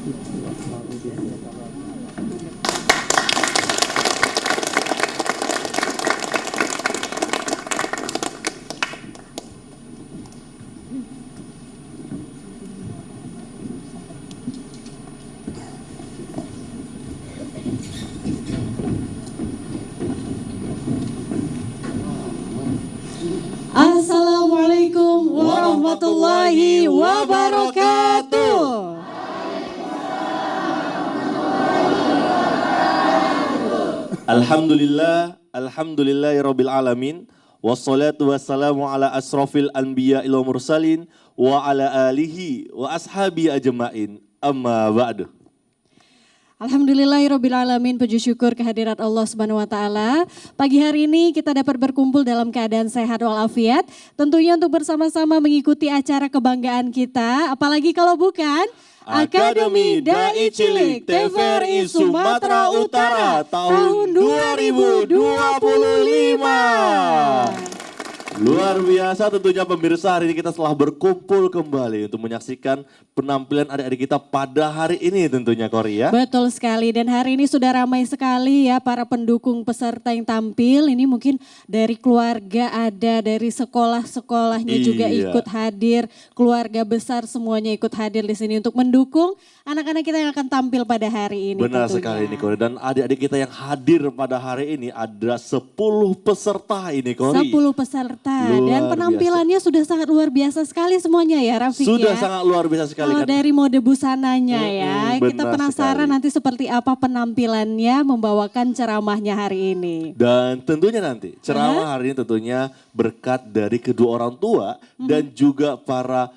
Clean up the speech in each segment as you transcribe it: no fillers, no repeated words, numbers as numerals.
Assalamualaikum warahmatullahi wabarakatuh. Alhamdulillahirabbil alamin. Wassalatu wassalamu ala asrofil anbiya ila mursalin wa ala alihi wa ashabi ajma'in. Amma ba'du. Alhamdulillahirrabbilalamin, puji syukur kehadirat Allah Subhanahu wa Ta'ala. Pagi hari ini kita dapat berkumpul dalam keadaan sehat walafiat. Tentunya untuk bersama-sama mengikuti acara kebanggaan kita. Apalagi kalau bukan Akademi Dai Cilik TVRI Sumatera Utara tahun 2025. Luar biasa tentunya pemirsa, hari ini kita telah berkumpul kembali untuk menyaksikan penampilan adik-adik kita pada hari ini tentunya Kori ya. Betul sekali, dan hari ini sudah ramai sekali ya para pendukung peserta yang tampil. Ini mungkin dari keluarga ada, dari sekolah-sekolahnya juga ikut hadir. Keluarga besar semuanya ikut hadir di sini untuk mendukung anak-anak kita yang akan tampil pada hari ini. Benar tentunya. sekali ini Kori, dan adik-adik kita yang hadir pada hari ini ada 10 peserta ini Kori. 10 peserta. Dan penampilannya sudah sangat luar biasa sekali semuanya ya Rafiq sudah ya. sangat luar biasa sekali. Kalau dari mode busananya ya, kita penasaran sekali. nanti seperti apa penampilannya membawakan ceramahnya hari ini. Dan tentunya nanti ceramah hari ini tentunya berkat dari kedua orang tua dan juga para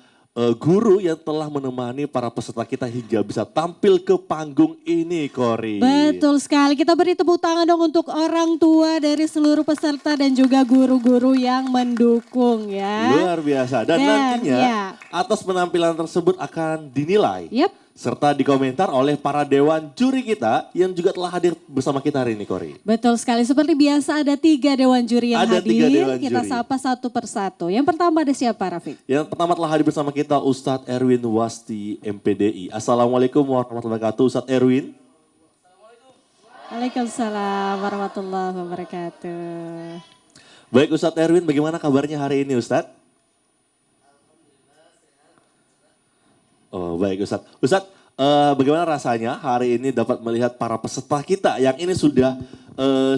guru yang telah menemani para peserta kita hingga bisa tampil ke panggung ini Kori. Betul sekali, kita beri tepuk tangan dong untuk orang tua dari seluruh peserta dan juga guru-guru yang mendukung ya. Luar biasa, dan nantinya atas penampilan tersebut akan dinilai. Serta dikomentar oleh para dewan juri kita yang juga telah hadir bersama kita hari ini Kori. Betul sekali, seperti biasa ada 3 dewan juri yang ada hadir. 3 dewan kita juri. sapa satu persatu. Yang pertama ada siapa Rafiq? Yang pertama telah hadir bersama kita Ustadz Erwin Wasti MPDI. Assalamualaikum warahmatullahi wabarakatuh Ustadz Erwin. Waalaikumsalam warahmatullahi wabarakatuh. Baik Ustadz Erwin, bagaimana kabarnya hari ini Ustadz? Oh baik Ustadz. Ustadz, bagaimana rasanya hari ini dapat melihat para peserta kita yang ini sudah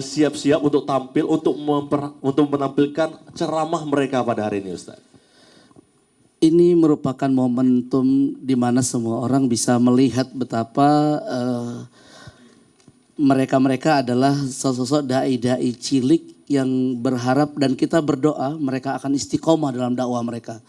siap-siap untuk tampil untuk menampilkan ceramah mereka pada hari ini Ustadz? Ini merupakan momentum di mana semua orang bisa melihat betapa mereka-mereka adalah sosok dai-dai cilik yang berharap dan kita berdoa mereka akan istiqomah dalam dakwah mereka.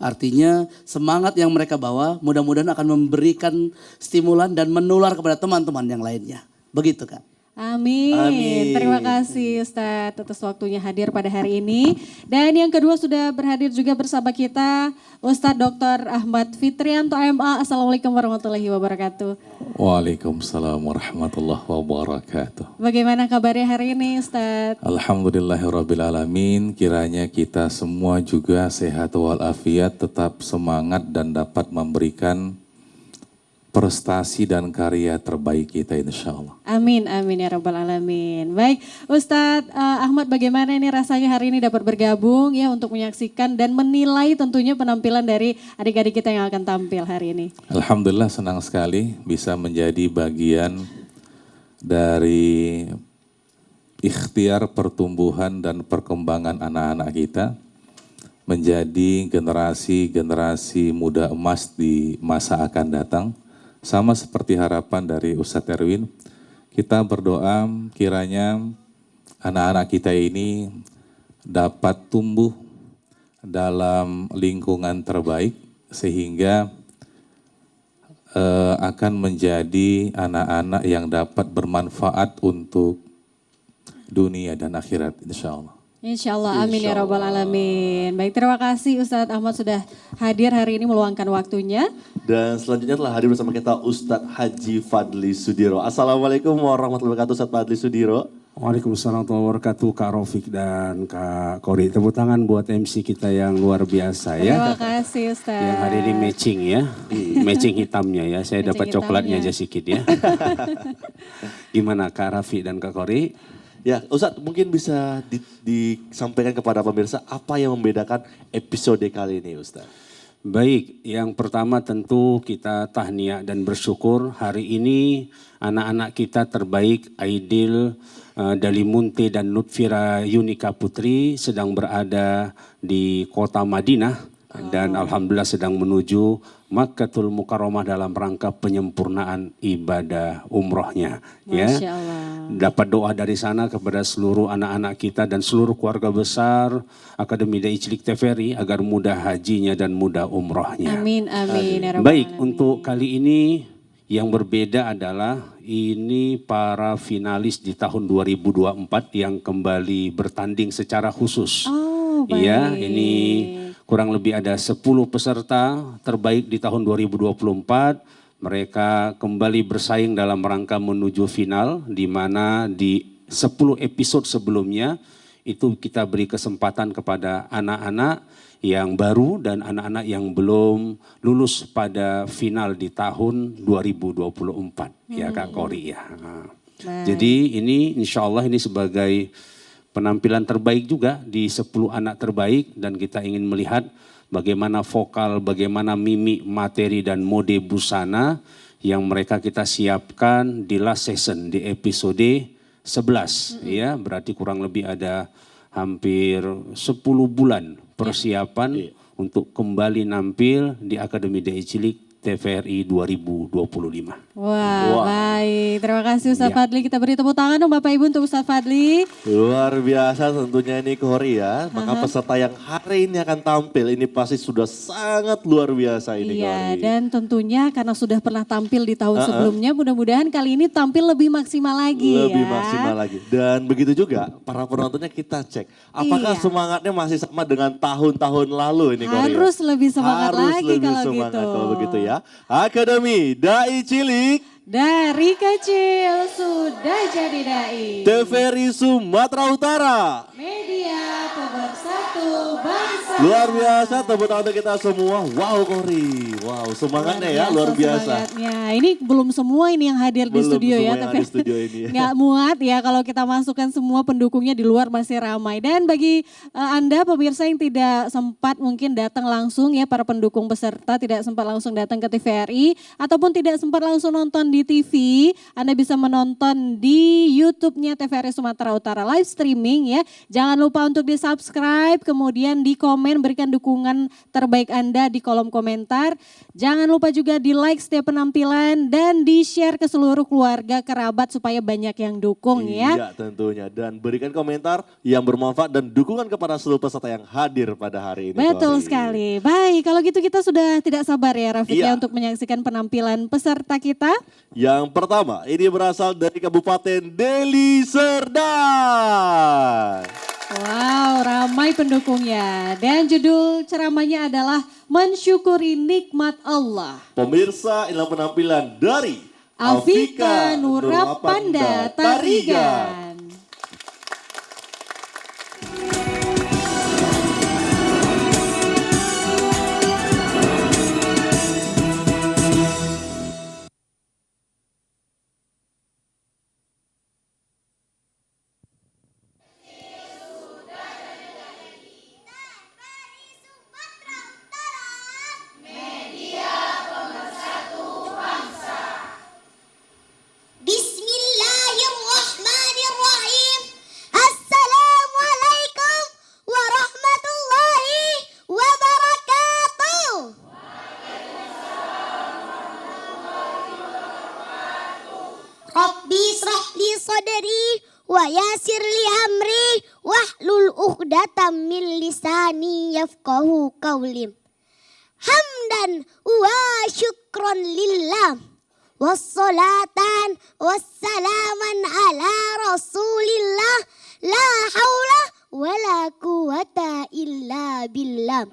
Artinya semangat yang mereka bawa mudah-mudahan akan memberikan stimulan dan menular kepada teman-teman yang lainnya. Begitu Kak. Amin. Amin. Terima kasih Ustadz atas waktunya hadir pada hari ini. Dan yang kedua sudah berhadir juga bersama kita Ustadz Dr. Ahmad Fitrianto MA. Assalamualaikum warahmatullahi wabarakatuh. Waalaikumsalam warahmatullahi wabarakatuh. Bagaimana kabarnya hari ini Ustadz? Alhamdulillahirrabbilalamin, kiranya kita semua juga sehat walafiat, tetap semangat dan dapat memberikan prestasi dan karya terbaik kita insya Allah. Amin, amin ya rabbal alamin. Baik Ustadz Ahmad, bagaimana ini rasanya hari ini dapat bergabung ya untuk menyaksikan dan menilai tentunya penampilan dari adik-adik kita yang akan tampil hari ini. Alhamdulillah senang sekali bisa menjadi bagian dari ikhtiar pertumbuhan dan perkembangan anak-anak kita menjadi generasi muda emas di masa akan datang. Sama seperti harapan dari Ustadz Erwin, kita berdoa kiranya anak-anak kita ini dapat tumbuh dalam lingkungan terbaik sehingga akan menjadi anak-anak yang dapat bermanfaat untuk dunia dan akhirat insya Allah. Insya Allah, amin ya rabbal alamin. Baik, terima kasih Ustadz Ahmad sudah hadir hari ini meluangkan waktunya. Dan selanjutnya telah hadir bersama kita Ustadz Haji Fadli Sudiro. Assalamualaikum warahmatullahi wabarakatuh Ustadz Fadli Sudiro. Waalaikumsalam warahmatullahi wabarakatuh, Kak Rafiq dan Kak Kori. Tepuk tangan buat MC kita yang luar biasa ya. Terima kasih Ustaz. Yang hari ini matching ya, matching hitamnya ya. Saya Matching dapat coklatnya hitamnya. aja sedikit ya. Gimana Kak Rafiq dan Kak Kori? Ya, Ustadz mungkin bisa disampaikan kepada pemirsa apa yang membedakan episode kali ini, Ustadz. Baik, yang pertama tentu kita tahniah dan bersyukur hari ini anak-anak kita terbaik Aidil, Dalimunte dan Nutfira Yunika Putri sedang berada di kota Madinah dan alhamdulillah sedang menuju Makkatul Mukarramah dalam rangka penyempurnaan ibadah umrohnya. Masya Allah. Dapat doa dari sana kepada seluruh anak-anak kita dan seluruh keluarga besar Akademi Dai Cilik TVRI agar mudah hajinya dan mudah umrohnya. Amin, amin. Ya Rabbal Baik, Alamin. untuk kali ini yang berbeda adalah ini para finalis di tahun 2024 yang kembali bertanding secara khusus. Oh, baik. Iya, ini kurang lebih ada 10 peserta terbaik di tahun 2024. Mereka kembali bersaing dalam rangka menuju final di mana di 10 episode sebelumnya itu kita beri kesempatan kepada anak-anak yang baru dan anak-anak yang belum lulus pada final di tahun 2024 ya Kak Kori ya. Jadi ini insya Allah ini sebagai penampilan terbaik juga di 10 anak terbaik dan kita ingin melihat bagaimana vokal, bagaimana mimik, materi dan mode busana yang mereka kita siapkan di last session di episode 11 ya, berarti kurang lebih ada hampir 10 bulan persiapan untuk kembali nampil di Akademi Dai Cilik TVRI 2025. Wah, baik. Terima kasih Ustaz Fadli. Kita beri tepuk tangan dong Bapak Ibu untuk Ustaz Fadli. Luar biasa tentunya ini Kori ya. Maka peserta yang hari ini akan tampil ini pasti sudah sangat luar biasa ini Iya, Kori. dan tentunya karena sudah pernah tampil di tahun sebelumnya, mudah-mudahan kali ini tampil lebih maksimal lagi Lebih ya. maksimal lagi. Dan begitu juga para penontonnya kita cek. Apakah Iya. semangatnya masih sama dengan tahun-tahun lalu ini Kori? Harus lebih semangat Harus lagi lebih kalau semangat gitu. kalau begitu ya. Akademi Dai Cilik Dari kecil sudah jadi dai. TVRI Sumatera Utara. Media pemersatu bangsa. Luar biasa, tepuk tangan untuk kita semua. Wow Kori, wow semangatnya ya luar biasa. Semangatnya. Ini belum semua ini yang hadir di Belum studio semua ya. yang ada di studio ini ya. Nggak muat ya kalau kita masukkan semua pendukungnya di luar masih ramai. Dan bagi Anda pemirsa yang tidak sempat mungkin datang langsung ya, para pendukung peserta tidak sempat langsung datang ke TVRI ataupun tidak sempat langsung nonton di TV, Anda bisa menonton di YouTube-nya TVRI Sumatera Utara live streaming ya. Jangan lupa untuk di-subscribe, kemudian di komen, berikan dukungan terbaik Anda di kolom komentar. Jangan lupa juga di-like setiap penampilan dan di-share ke seluruh keluarga, kerabat supaya banyak yang dukung ya. Iya tentunya, dan berikan komentar yang bermanfaat dan dukungan kepada seluruh peserta yang hadir pada hari ini. Betul Kori. sekali. Baik, kalau gitu kita sudah tidak sabar ya Rafiq ya Iya. untuk menyaksikan penampilan peserta kita. Yang pertama ini berasal dari Kabupaten Deli Serdang. Wow, ramai pendukungnya. Dan judul ceramahnya adalah Mensyukuri Nikmat Allah. Pemirsa, inilah penampilan dari Alfika Nurapanda Tarigan. Bismillahirrahmanirrahim. Assalamualaikum warahmatullahi wabarakatuh. Rabbi israh li sadri wa yassir li amri wahlul 'uqdatam min lisani yafqahu qawli. Hamdan wa syukron lillah. Wassalatan wassalaman ala rasulillah. La hawla wa la quwata illa billah.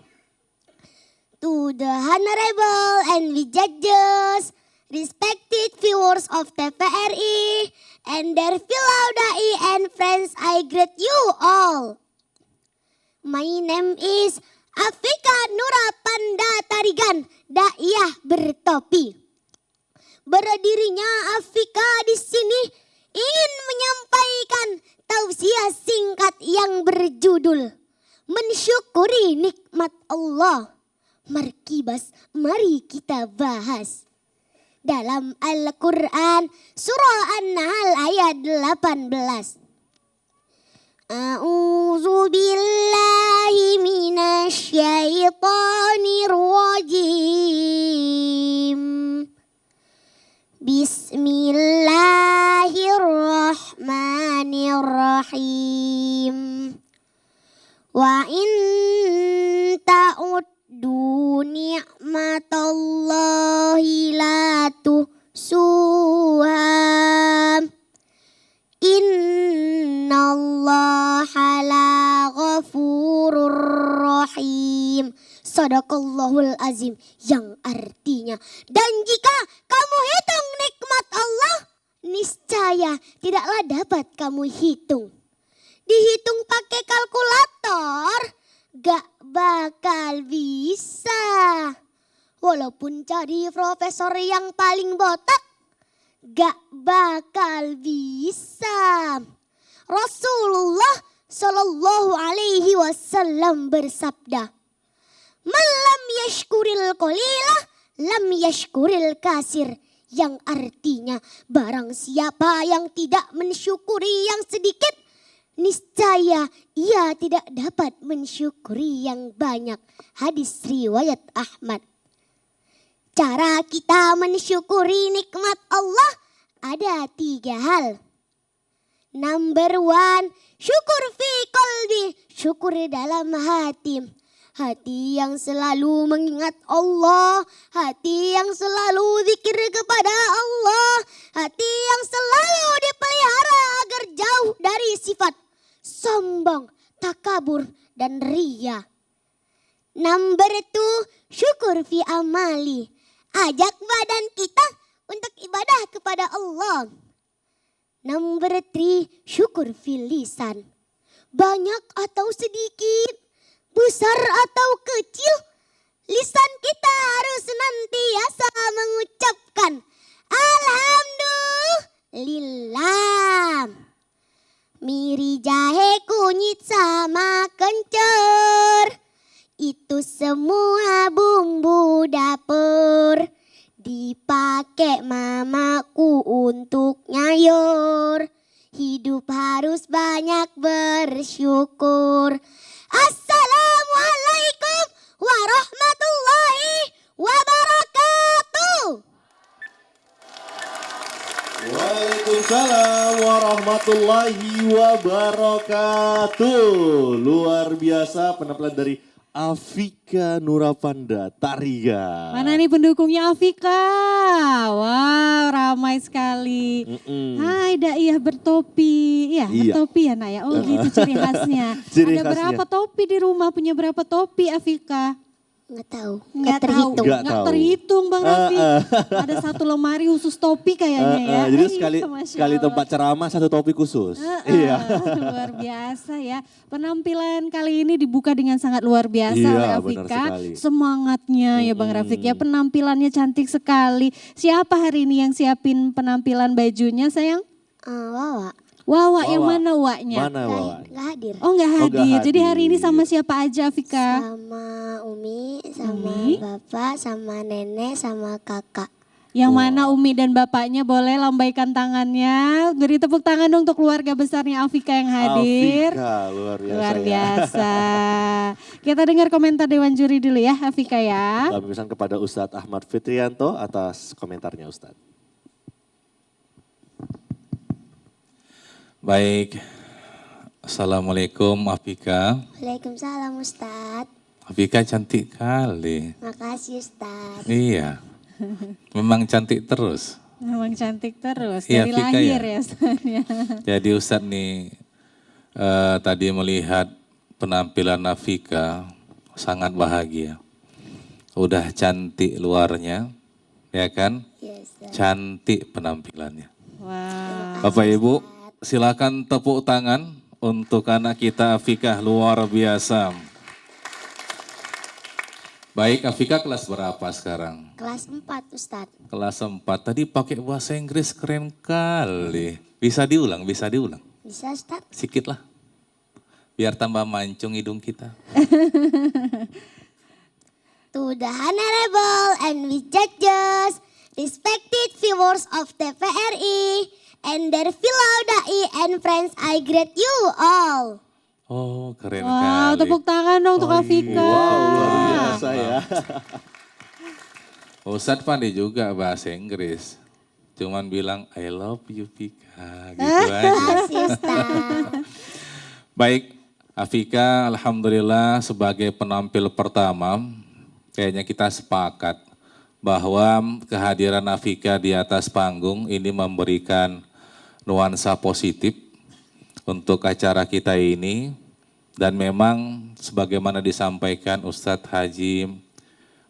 To the honorable and the judges respected viewers of TVRI, and their fellow Dai and friends, I greet you all. My name is Afika Nurapanda Tarigan, Daiyah bertopi. Berdirinya Afika di sini ingin menyampaikan tausiah singkat yang berjudul Mensyukuri Nikmat Allah. Markibas, mari kita bahas. Dalam Al-Quran surah An-Nahl ayat 18. A'udzu billahi minasy syaithanir rajim. Bismillahirrahmanirrahim. Wa in ta'uddu ni'matallahi la tuhsuha. Innallaha la ghafurur rahim. Sadaqallahul azim, yang artinya, dan jika kamu hitung nikmat Allah, niscaya tidaklah dapat kamu hitung. Dihitung pakai kalkulator, gak bakal bisa. Walaupun jadi profesor yang paling botak, gak bakal bisa. Rasulullah Shallallahu Alaihi Wasallam bersabda, "Malam yashkuril qalilah, lam yashkuril kasir." Yang artinya, barang siapa yang tidak mensyukuri yang sedikit, niscaya ia tidak dapat mensyukuri yang banyak. Hadis riwayat Ahmad. Cara kita mensyukuri nikmat Allah ada 3 hal. Number 1, syukur fi qalbi, syukur dalam hati. Hati yang selalu mengingat Allah, hati yang selalu zikir kepada Allah, hati yang selalu dipelihara agar jauh dari sifat sombong, takabur, dan riya. Number 2, syukur fi amali. Ajak badan kita untuk ibadah kepada Allah. Number 3, syukur fil lisan. Banyak atau sedikit, besar atau kecil, lisan kita harus senantiasa mengucapkan Alhamdulillah. Miri jahe kunyit sama kencur, itu semua bumbu dapur. Dipakai mamaku untuk nyayur. Hidup harus banyak bersyukur. Assalamualaikum warahmatullahi wabarakatuh. Waalaikumsalam warahmatullahi wabarakatuh. Luar biasa penampilan dari Afika Nurapanda Tarigan. Mana nih pendukungnya Afika? Wow, ramai sekali. Hai Daiyah bertopi. Iya, bertopi ya Nak ya. Oh gitu ciri khasnya. Ciri Ada khasnya. berapa topi di rumah? Punya berapa topi Afika? Nggak tahu, Nggak terhitung. tahu. Nggak terhitung Bang Raffi. Ada satu lemari khusus topi kayaknya ya. Jadi Iya, Masya sekali Allah. tempat ceramah 1 topi khusus. Iya. Luar biasa ya. Penampilan kali ini dibuka dengan sangat luar biasa Iya, oleh benar Afika. sekali. Semangatnya ya Bang Rafiq ya. Penampilannya cantik sekali. Siapa hari ini yang siapin penampilan bajunya sayang? Wawa, Wawa, yang mana Waknya? Mana Wawa? nggak hadir. Oh nggak Oh, nggak hadir. Jadi hari ini hadir. sama siapa aja Afika? Sama Umi, sama Umi. bapak, sama nenek, sama kakak. Yang mana Umi dan bapaknya boleh lambaikan tangannya. Beri tepuk tangan dong untuk keluarga besarnya Afika yang hadir. Afika, luar biasa. Luar ya. biasa. Kita dengar komentar Dewan Juri dulu ya Afika ya. Kami pesan kepada Ustadz Ahmad Fitrianto atas komentarnya Ustadz. Baik, Assalamualaikum Afika. Waalaikumsalam Ustadz. Afika cantik kali. Makasih Ustadz. Iya, memang cantik terus. Memang cantik terus Iya, dari Afika lahir ya. ya Ustaz ya. Jadi Ustadz nih tadi melihat penampilan Afika sangat bahagia. Udah cantik luarnya, ya kan? Ya Ustaz. Cantik penampilannya. Wow. Bapak Ibu, silakan tepuk tangan untuk anak kita Afikah, luar biasa. Baik, Afikah kelas berapa sekarang? Kelas 4 Ustaz. Kelas 4. Tadi pakai bahasa Inggris keren kali. Bisa diulang, bisa diulang. Bisa Ustaz? Sikit lah. Biar tambah mancung hidung kita. To the honorable and with judges, respected viewers of TVRI, and their fellow dai and friends, I greet you all. Oh, keren Wow, kali. tepuk tangan dong untuk Afika. Wow, luar biasa ya. Ustadz pandai juga bahasa Inggris. Cuman bilang, I love you Fika. Gitu aja. Kasih Ustaz. Baik, Afika alhamdulillah sebagai penampil pertama, kayaknya kita sepakat bahwa kehadiran Afika di atas panggung ini memberikan nuansa positif untuk acara kita ini. Dan memang sebagaimana disampaikan Ustadz Haji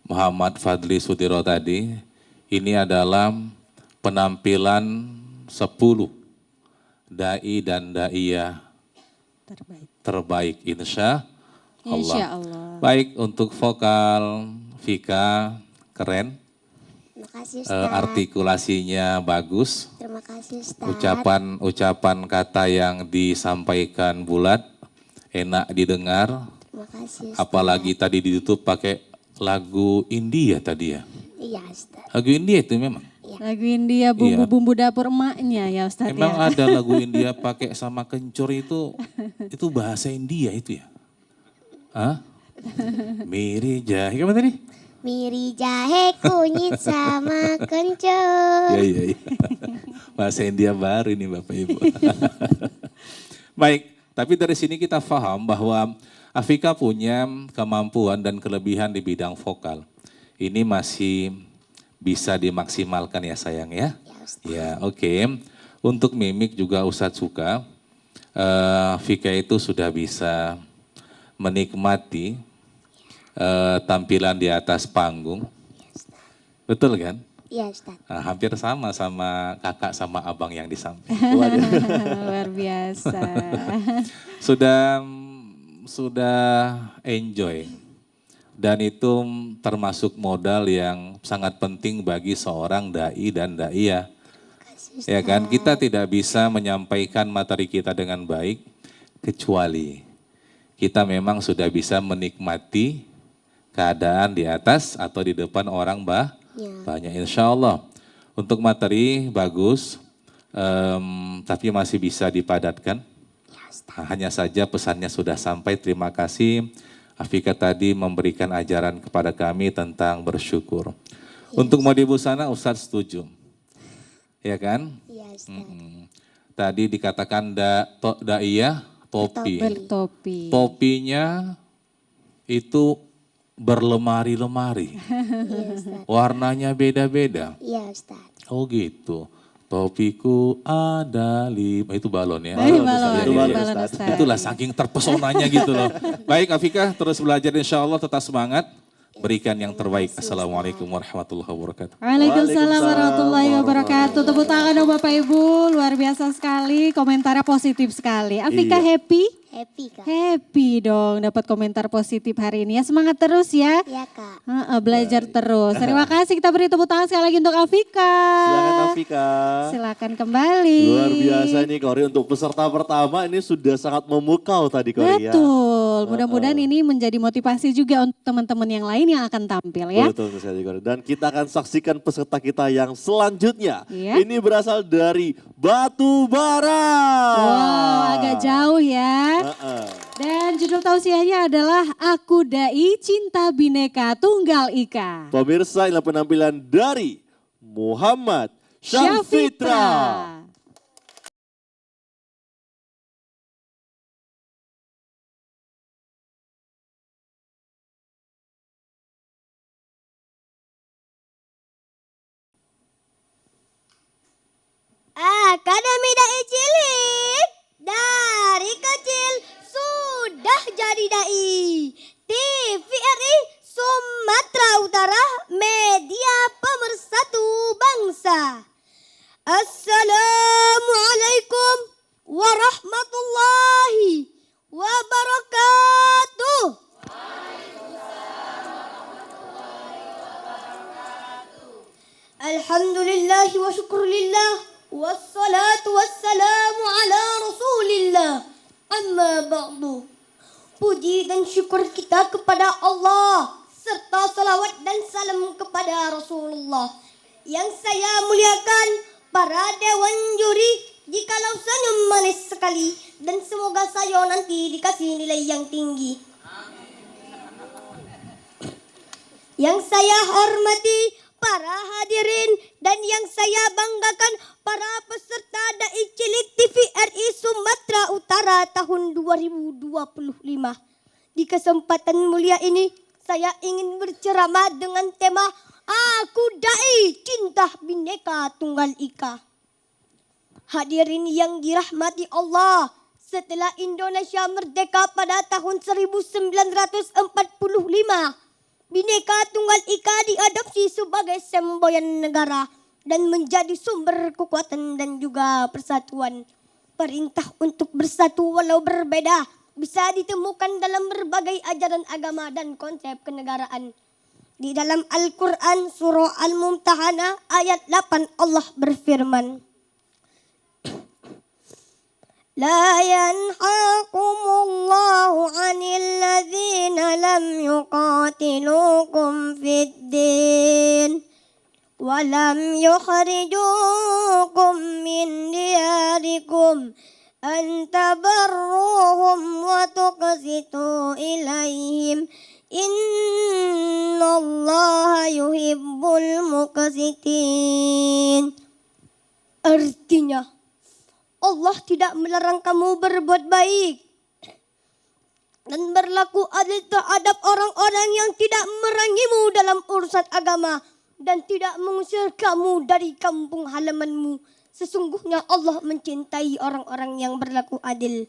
Muhammad Fadli Sudiro tadi, ini adalah penampilan 10 dai dan daiyah terbaik insya Allah. Insya Allah. Baik, untuk vokal Fika keren, Terima kasih Ustaz. artikulasinya bagus, Terima kasih Ustaz. ucapan kata yang disampaikan bulat, enak didengar, Terima kasih Ustaz. apalagi tadi ditutup pakai lagu India tadi ya. Iya Ustaz. Lagu India itu memang. Lagu India bumbu-bumbu dapur emaknya ya Ustadz Emang ya. ada lagu India pakai sama kencur itu bahasa India itu ya? Hah? Miri jahe, gimana tadi? Miri jahe kunyit sama kencur. Iya. Bahasa India baru ini Bapak Ibu. Baik, tapi dari sini kita paham bahwa Afika punya kemampuan dan kelebihan di bidang vokal. Ini masih bisa dimaksimalkan ya sayang ya. Ya Ustaz. Ya oke. Untuk mimik juga Ustadz suka. Fika itu sudah bisa menikmati tampilan di atas panggung. Betul kan? Iya Ustaz. Nah, hampir sama kakak sama abang yang di samping. Luar biasa. Sudah enjoy. Dan itu termasuk modal yang sangat penting bagi seorang dai dan daiyah. Ya kan, kita tidak bisa menyampaikan materi kita dengan baik kecuali kita memang sudah bisa menikmati keadaan di atas atau di depan orang banyak. Insya Allah untuk materi bagus, tapi masih bisa dipadatkan. Nah, hanya saja pesannya sudah sampai. Terima kasih Afika tadi memberikan ajaran kepada kami tentang bersyukur. Untuk mode busana Ustadz setuju. Ya kan? Iya Ustaz. Tadi dikatakan daiyah topi. Bertopi. Topinya itu berlemari-lemari. Iya Ustaz. Warnanya beda-beda. Iya Ustaz. Oh gitu. Topiku ada 5, itu balon ya. Balon, Ustaz. balon Ustadz. Itulah saking terpesonanya gitu loh. Baik Afika, terus belajar insya Allah, tetap semangat. Berikan yang terbaik. Assalamualaikum warahmatullahi wabarakatuh. Waalaikumsalam warahmatullahi wabarakatuh. Tepuk tangan dong Bapak Ibu, luar biasa sekali, komentarnya positif sekali. Afika Iya. happy? Happy Kak. Happy dong dapat komentar positif hari ini ya. Semangat terus ya. Iya Kak. Belajar terus. Terima kasih, kita beri tepuk tangan sekali lagi untuk Afika. Silakan Afika. Silakan kembali. Luar biasa ini Kori, untuk peserta pertama ini sudah sangat memukau tadi Kori ya. Betul, mudah-mudahan ini menjadi motivasi juga untuk teman-teman yang lain yang akan tampil ya. Betul sekali Kori. Dan kita akan saksikan peserta kita yang selanjutnya. Iya. Ini berasal dari Batu Bara. Wow, agak jauh ya. Dan judul tausiahnya adalah Aku Dai Cinta Bhinneka Tunggal Ika. Pemirsa, inilah penampilan dari Muhammad Syafitra. Akademi Dai Cilik. Dari kecil sudah jadi dai. TVRI Sumatera Utara, media pemersatu Alhamdulillah wa syukurillah. Wassalatu wassalamu ala rasulillah. Amma ba'du. Puji dan syukur kita kepada Allah, serta salawat dan salam kepada Rasulullah. Yang saya muliakan para dewan juri, jikalau senyum manis sekali, dan semoga saya nanti dikasih nilai yang tinggi. Yang saya hormati para hadirin dan yang saya banggakan para peserta Dai Cilik TVRI Sumatera Utara tahun 2025. Di kesempatan mulia ini saya ingin berceramah dengan tema Aku Dai Cinta Bhinneka Tunggal Ika. Hadirin yang dirahmati Allah, setelah Indonesia merdeka pada tahun 1945, Bhinneka Tunggal Ika diadopsi sebagai semboyan negara dan menjadi sumber kekuatan dan juga persatuan. Perintah untuk bersatu walau berbeda bisa ditemukan dalam berbagai ajaran agama dan konsep kenegaraan. Di dalam Al-Quran surah Al-Mumtahanah ayat 8 Allah berfirman, La yanhaakumullahu 'anil ladzina lam yuqatilukum fid din wa lam yukhrijukum min diyarikum an tabarruhum wa tuqsitu ilaihim innallaha yuhibbul muqsitin. Artinya, Allah tidak melarang kamu berbuat baik dan berlaku adil terhadap orang-orang yang tidak merangimu dalam urusan agama dan tidak mengusir kamu dari kampung halamanmu. Sesungguhnya Allah mencintai orang-orang yang berlaku adil.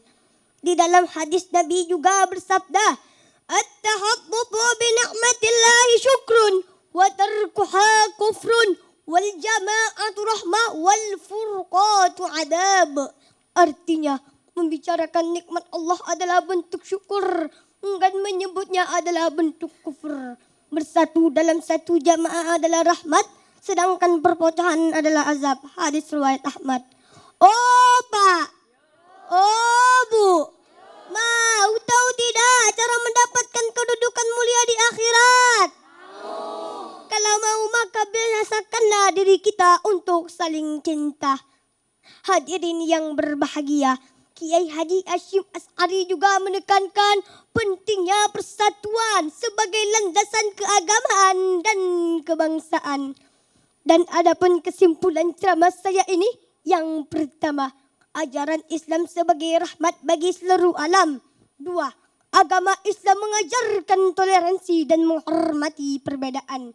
Di dalam hadis Nabi juga bersabda, At-tahabbutu bi ni'matillahi syukrun wa tarkuha kufrun wal jama'atu rahmah wal furqatu adab. Artinya, membicarakan nikmat Allah adalah bentuk syukur dan menyebutnya adalah bentuk kufur. Bersatu dalam satu jamaah adalah rahmat, sedangkan perpecahan adalah azab. Hadis riwayat Ahmad. Oh Pak, oh Bu, mau tahu tidak cara mendapatkan kedudukan mulia di akhirat? Kalau mau maka biasakanlah diri kita untuk saling cinta. Hadirin yang berbahagia, Kiai Haji Hashim Asy'ari juga menekankan pentingnya persatuan sebagai landasan keagamaan dan kebangsaan. Dan adapun kesimpulan ceramah saya ini, yang pertama, ajaran Islam sebagai rahmat bagi seluruh alam. 2. Agama Islam mengajarkan toleransi dan menghormati perbedaan.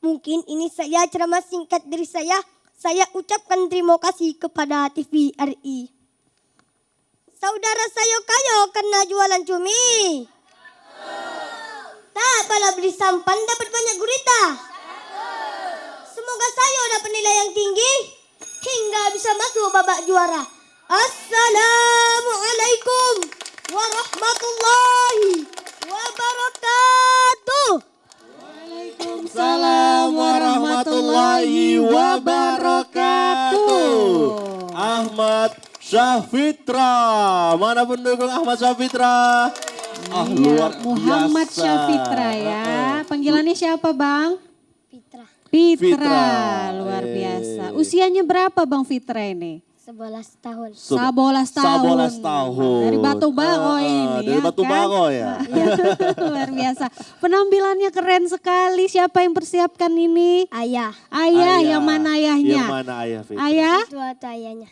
Mungkin ini saya ceramah singkat dari saya. Saya ucapkan terima kasih kepada TVRI. Saudara saya kaya karena jualan cumi. Tak apalah beli sampan dapat banyak gurita. Semoga saya dapat nilai yang tinggi hingga bisa masuk babak juara. Assalamualaikum warahmatullahi wabarakatuh. Waalaikumsalam warahmatullahi wabarakatuh. Ahmad Syafitra. Mana pendukung Ahmad Syafitra? Luar Muhammad biasa. Syafitra ya. Panggilannya siapa Bang? Fitra, Fitra. Luar biasa. Usianya berapa Bang Fitra ini? 11 tahun. 11 tahun. 11 tahun. Dari Batu Bango ini. Dari Batu Bango ya. Iya, luar biasa. Penampilannya keren sekali. Siapa yang persiapkan ini? Ayah. Ayah, yang mana ayahnya? Yang mana ayah Fitra? Ayah? Itu atau ayahnya.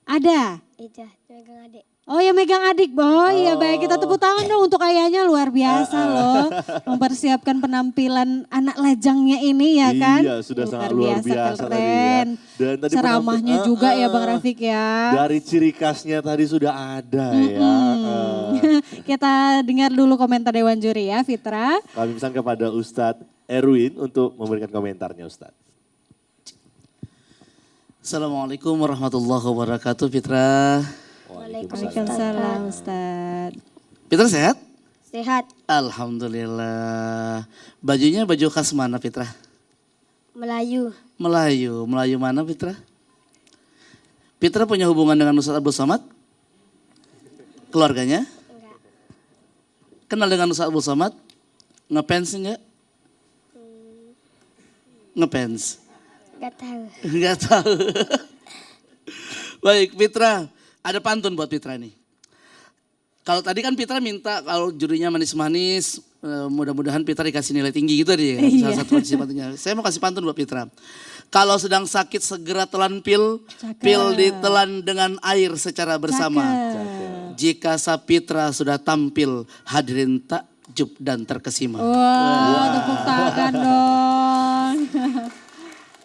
Ada? Itu pegang adik. Oh yang megang adik, Boy. Ya baik, kita tepuk tangan dong untuk ayahnya, luar biasa loh. Mempersiapkan penampilan anak lajangnya ini ya kan. Iya, sudah sangat luar biasa tadi ya. keren. Dan tadi Ceramahnya juga ya Bang Rafiq ya. Dari ciri khasnya tadi sudah ada ya. Kita dengar dulu komentar Dewan Juri ya, Fitra. Kami pesan kepada Ustadz Erwin untuk memberikan komentarnya Ustadz. Assalamualaikum warahmatullahi wabarakatuh, Fitra. Waalaikumsalam Ustadz. Fitra sehat? Sehat. Alhamdulillah. Bajunya baju khas mana, Fitra? Melayu. Melayu. Melayu mana Fitra? Fitra punya hubungan dengan Ustadz Abdul Somad? Keluarganya? Enggak. Kenal dengan Ustadz Abdul Somad? Ngefans enggak? Ngefans? Enggak tahu. Enggak tahu. Baik Fitra, ada pantun buat Fitra nih. Kalau tadi kan Fitra minta kalau jurinya manis-manis, mudah-mudahan Fitra dikasih nilai tinggi gitu dia. Salah satu kondisi pantunnya. Saya mau kasih pantun buat Fitra. Kalau sedang sakit segera telan pil, pil ditelan dengan air secara bersama. Jika Sapitra sudah tampil, hadirin takjub dan terkesima. Wah, tepuk tangan dong.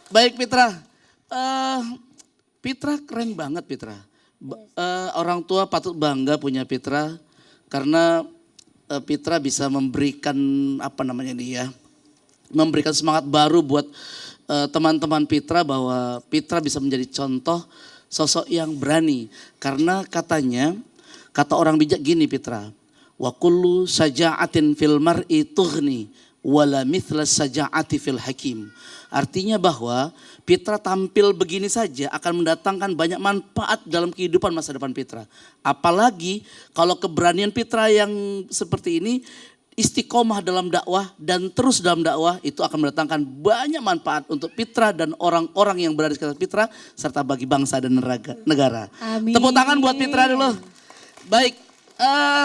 Baik Fitra, Fitra keren banget Fitra. Orang tua patut bangga punya Fitra karena Fitra bisa memberikan apa namanya nih ya, memberikan semangat baru buat teman-teman Fitra bahwa Fitra bisa menjadi contoh sosok yang berani. Karena katanya, kata orang bijak gini Fitra, wa kullu saja'atin fil mar'i tughni wala mithla saja'ati fil hakim. Artinya bahwa Fitra tampil begini saja akan mendatangkan banyak manfaat dalam kehidupan masa depan Fitra. Apalagi kalau keberanian Fitra yang seperti ini istiqomah dalam dakwah dan terus dalam dakwah itu akan mendatangkan banyak manfaat untuk Fitra dan orang-orang yang berada di sekitar Fitra serta bagi bangsa dan negara. Amin. Tepuk tangan buat Fitra dulu. Baik,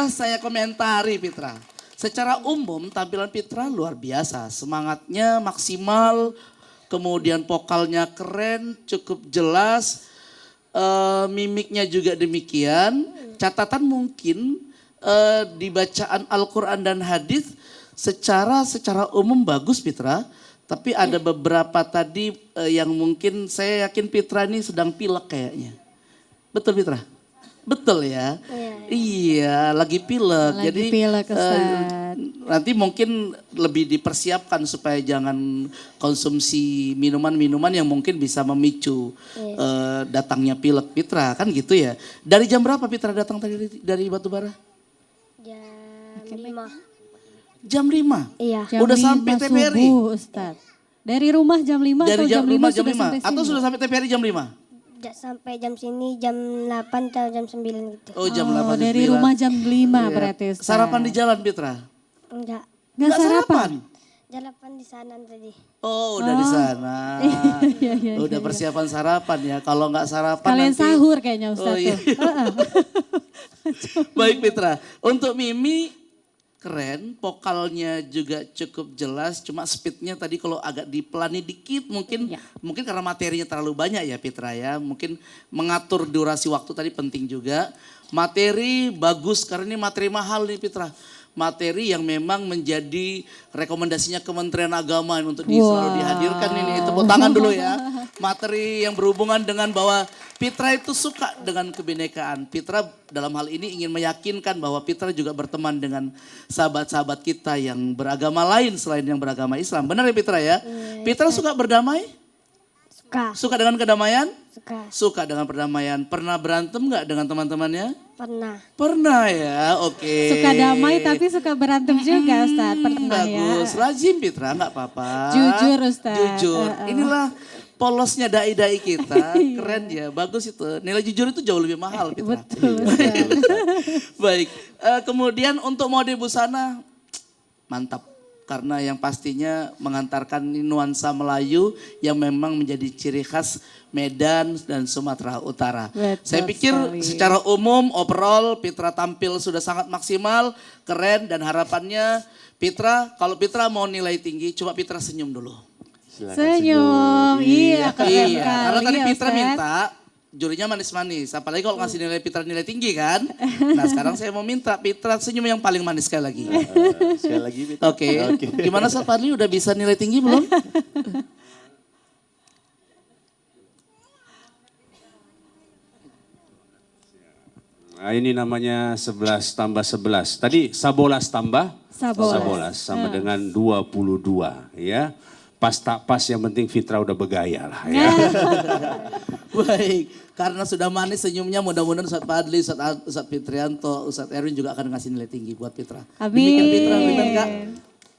saya komentari Fitra. Secara umum tampilan Fitra luar biasa, semangatnya maksimal, kemudian vokalnya keren, cukup jelas, mimiknya juga demikian. Catatan mungkin di bacaan Al-Quran dan hadis secara umum bagus Fitra, tapi ada beberapa tadi yang mungkin saya yakin Fitra ini sedang pilek kayaknya. Betul Fitra? Betul ya? Iya, lagi pilek. Lagi jadi pilek, Ustaz. nanti mungkin lebih dipersiapkan supaya jangan konsumsi minuman-minuman yang mungkin bisa memicu datangnya pilek Fitra, kan gitu ya. Dari jam berapa Fitra datang tadi dari Batubara? Jam 5. Jam 5? Iya. Udah sampai 5 TVRI? subuh, Ustaz. Dari rumah jam 5 Dari atau jam 5 rumah sudah sampai sini? Atau sudah sampai TVRI jam 5? Sampai jam sini jam 8 atau jam 9 gitu. Oh jam 8 Oh, jam dari 9. rumah jam 5 Iya. berarti, Ustaz. Sarapan di jalan Fitra? Enggak. Nggak sarapan? Sarapan di sana tadi. Oh udah di sana. Iya, Udah persiapan sarapan ya. Kalau nggak sarapan Kalian nanti. sahur kayaknya Ustaz Oh, iya. tuh. Heeh. Baik Fitra, untuk Mimi keren, vokalnya juga cukup jelas, cuma speednya tadi kalau agak dipelani dikit mungkin Ya. mungkin karena materinya terlalu banyak ya Fitra ya, mungkin mengatur durasi waktu tadi penting juga. Materi bagus karena ini materi mahal nih Fitra. Materi yang memang menjadi rekomendasinya Kementerian Agama untuk selalu dihadirkan ini. Tepuk tangan dulu ya. Materi yang berhubungan dengan bahwa Fitra itu suka dengan kebinekaan. Fitra dalam hal ini ingin meyakinkan bahwa Fitra juga berteman dengan sahabat-sahabat kita yang beragama lain selain yang beragama Islam. Benar ya Fitra ya? Fitra suka berdamai? Suka. Suka dengan kedamaian? Suka. Suka dengan perdamaian. Pernah berantem nggak dengan teman-temannya? Pernah. Pernah ya, oke. Suka damai tapi suka berantem juga Ustaz. Pernah ya. Bagus, lazim Fitra, nggak apa-apa. Jujur, Ustaz. Jujur, inilah polosnya dai-dai kita, keren ya, bagus itu. Nilai jujur itu jauh lebih mahal Fitra. Betul, Ustaz. Baik, kemudian untuk mode busana, mantap. Karena yang pastinya mengantarkan nuansa Melayu yang memang menjadi ciri khas Medan dan Sumatera Utara. Betul Saya pikir sekali. secara umum overall Fitra tampil sudah sangat maksimal, keren dan harapannya Fitra, kalau Fitra mau nilai tinggi coba Fitra senyum dulu. Silakan Senyum. Iya, keren Iya, sekali karena tadi ya, Fitra Ustaz. minta jurinya manis-manis. Apalagi kalau ngasih nilai Fitra nilai tinggi kan. Nah sekarang saya mau minta Fitra senyum yang paling manis sekali lagi. Sekali lagi Fitra. Oke, gimana Ustaz Fadli udah bisa nilai tinggi belum? Nah, ini namanya 11 tambah 11. Tadi Sabolas tambah Sabolas. sama dengan 22 ya. Pas tak pas yang penting Fitra udah bergaya lah ya. Baik, karena sudah manis senyumnya mudah-mudahan Ustaz Fadli, Ustaz Fitrianto, Ustaz Erwin juga akan ngasih nilai tinggi buat Fitra. Amin. Demikian Fitra, demikian Kak.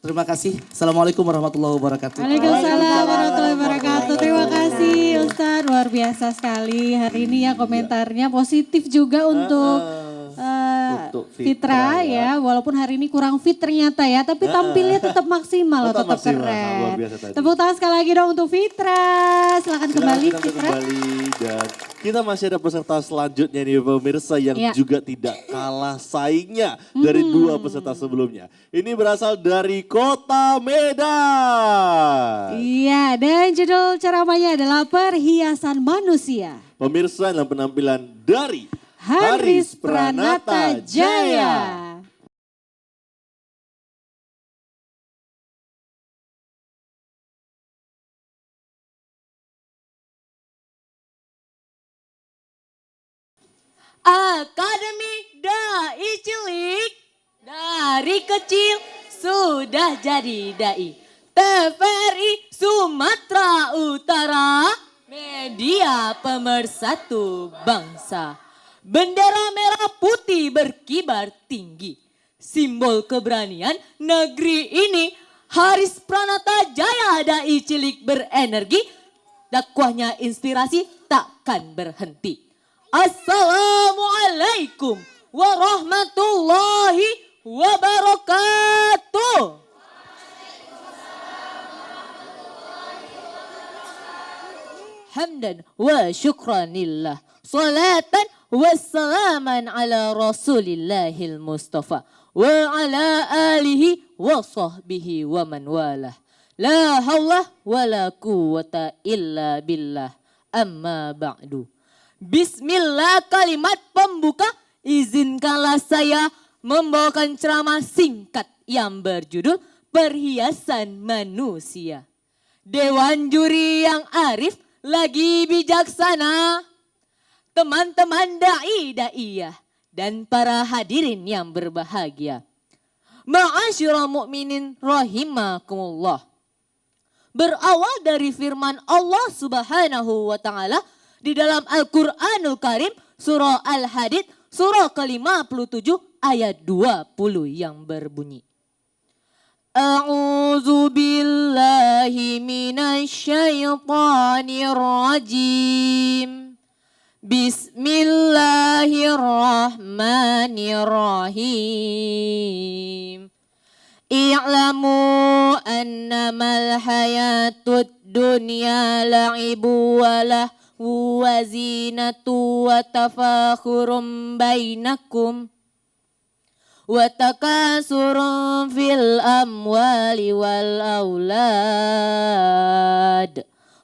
Terima kasih. Assalamualaikum warahmatullahi wabarakatuh. Waalaikumsalam warahmatullahi wabarakatuh. Terima kasih Ustadz, luar biasa sekali. Hari ini ya komentarnya positif juga untuk Untuk Fitra ya. Walaupun hari ini kurang fit ternyata ya, tapi tampilnya tetap maksimal loh, Tetap tetap maksimal, keren. luar biasa tadi. Tepuk tangan sekali lagi dong untuk Fitra. Silakan kembali Silakan Fitra. kembali dan kita masih ada peserta selanjutnya nih pemirsa yang Ya. juga tidak kalah saingnya dari dua peserta sebelumnya. Ini berasal dari Kota Medan. Iya, dan judul ceramahnya adalah Perhiasan Manusia. Pemirsa dalam penampilan dari Haris Pranata Jaya. Akademi Dai Cilik, dari kecil sudah jadi dai. TVRI Sumatera Utara, media pemersatu bangsa. Bendera merah putih berkibar tinggi, simbol keberanian negeri ini. Haris Pranata Jaya Dai Cilik berenergi, dakwahnya inspirasi takkan berhenti. Assalamualaikum warahmatullahi wabarakatuh. Hamdan wa syukranillah. Salatan wa salaman ala rasulillahil mustafa. Wa ala alihi wa sahbihi wa man walah. La hawla wa la quwata illa billah. Amma ba'du. Bismillah, kalimat pembuka. Izinkanlah saya membawakan ceramah singkat yang berjudul Perhiasan Manusia. Dewan juri yang arif lagi bijaksana, teman-teman dai-daiyah dan para hadirin yang berbahagia. Ma'asyiral mu'minin rahimakumullah. Berawal dari firman Allah Subhanahu wa taala di dalam Al-Qur'anul Karim surah Al-Hadid surah ke-57 ayat 20 yang berbunyi. A'udzu billahi minasyaitonir rajim. Bismillahirrahmanirrahim. I'lamu annamal hayatud dunya la'ibu wa lahu wa zinatu wa tafakhurum bainakum wa takasurun fil amwali wal aulad.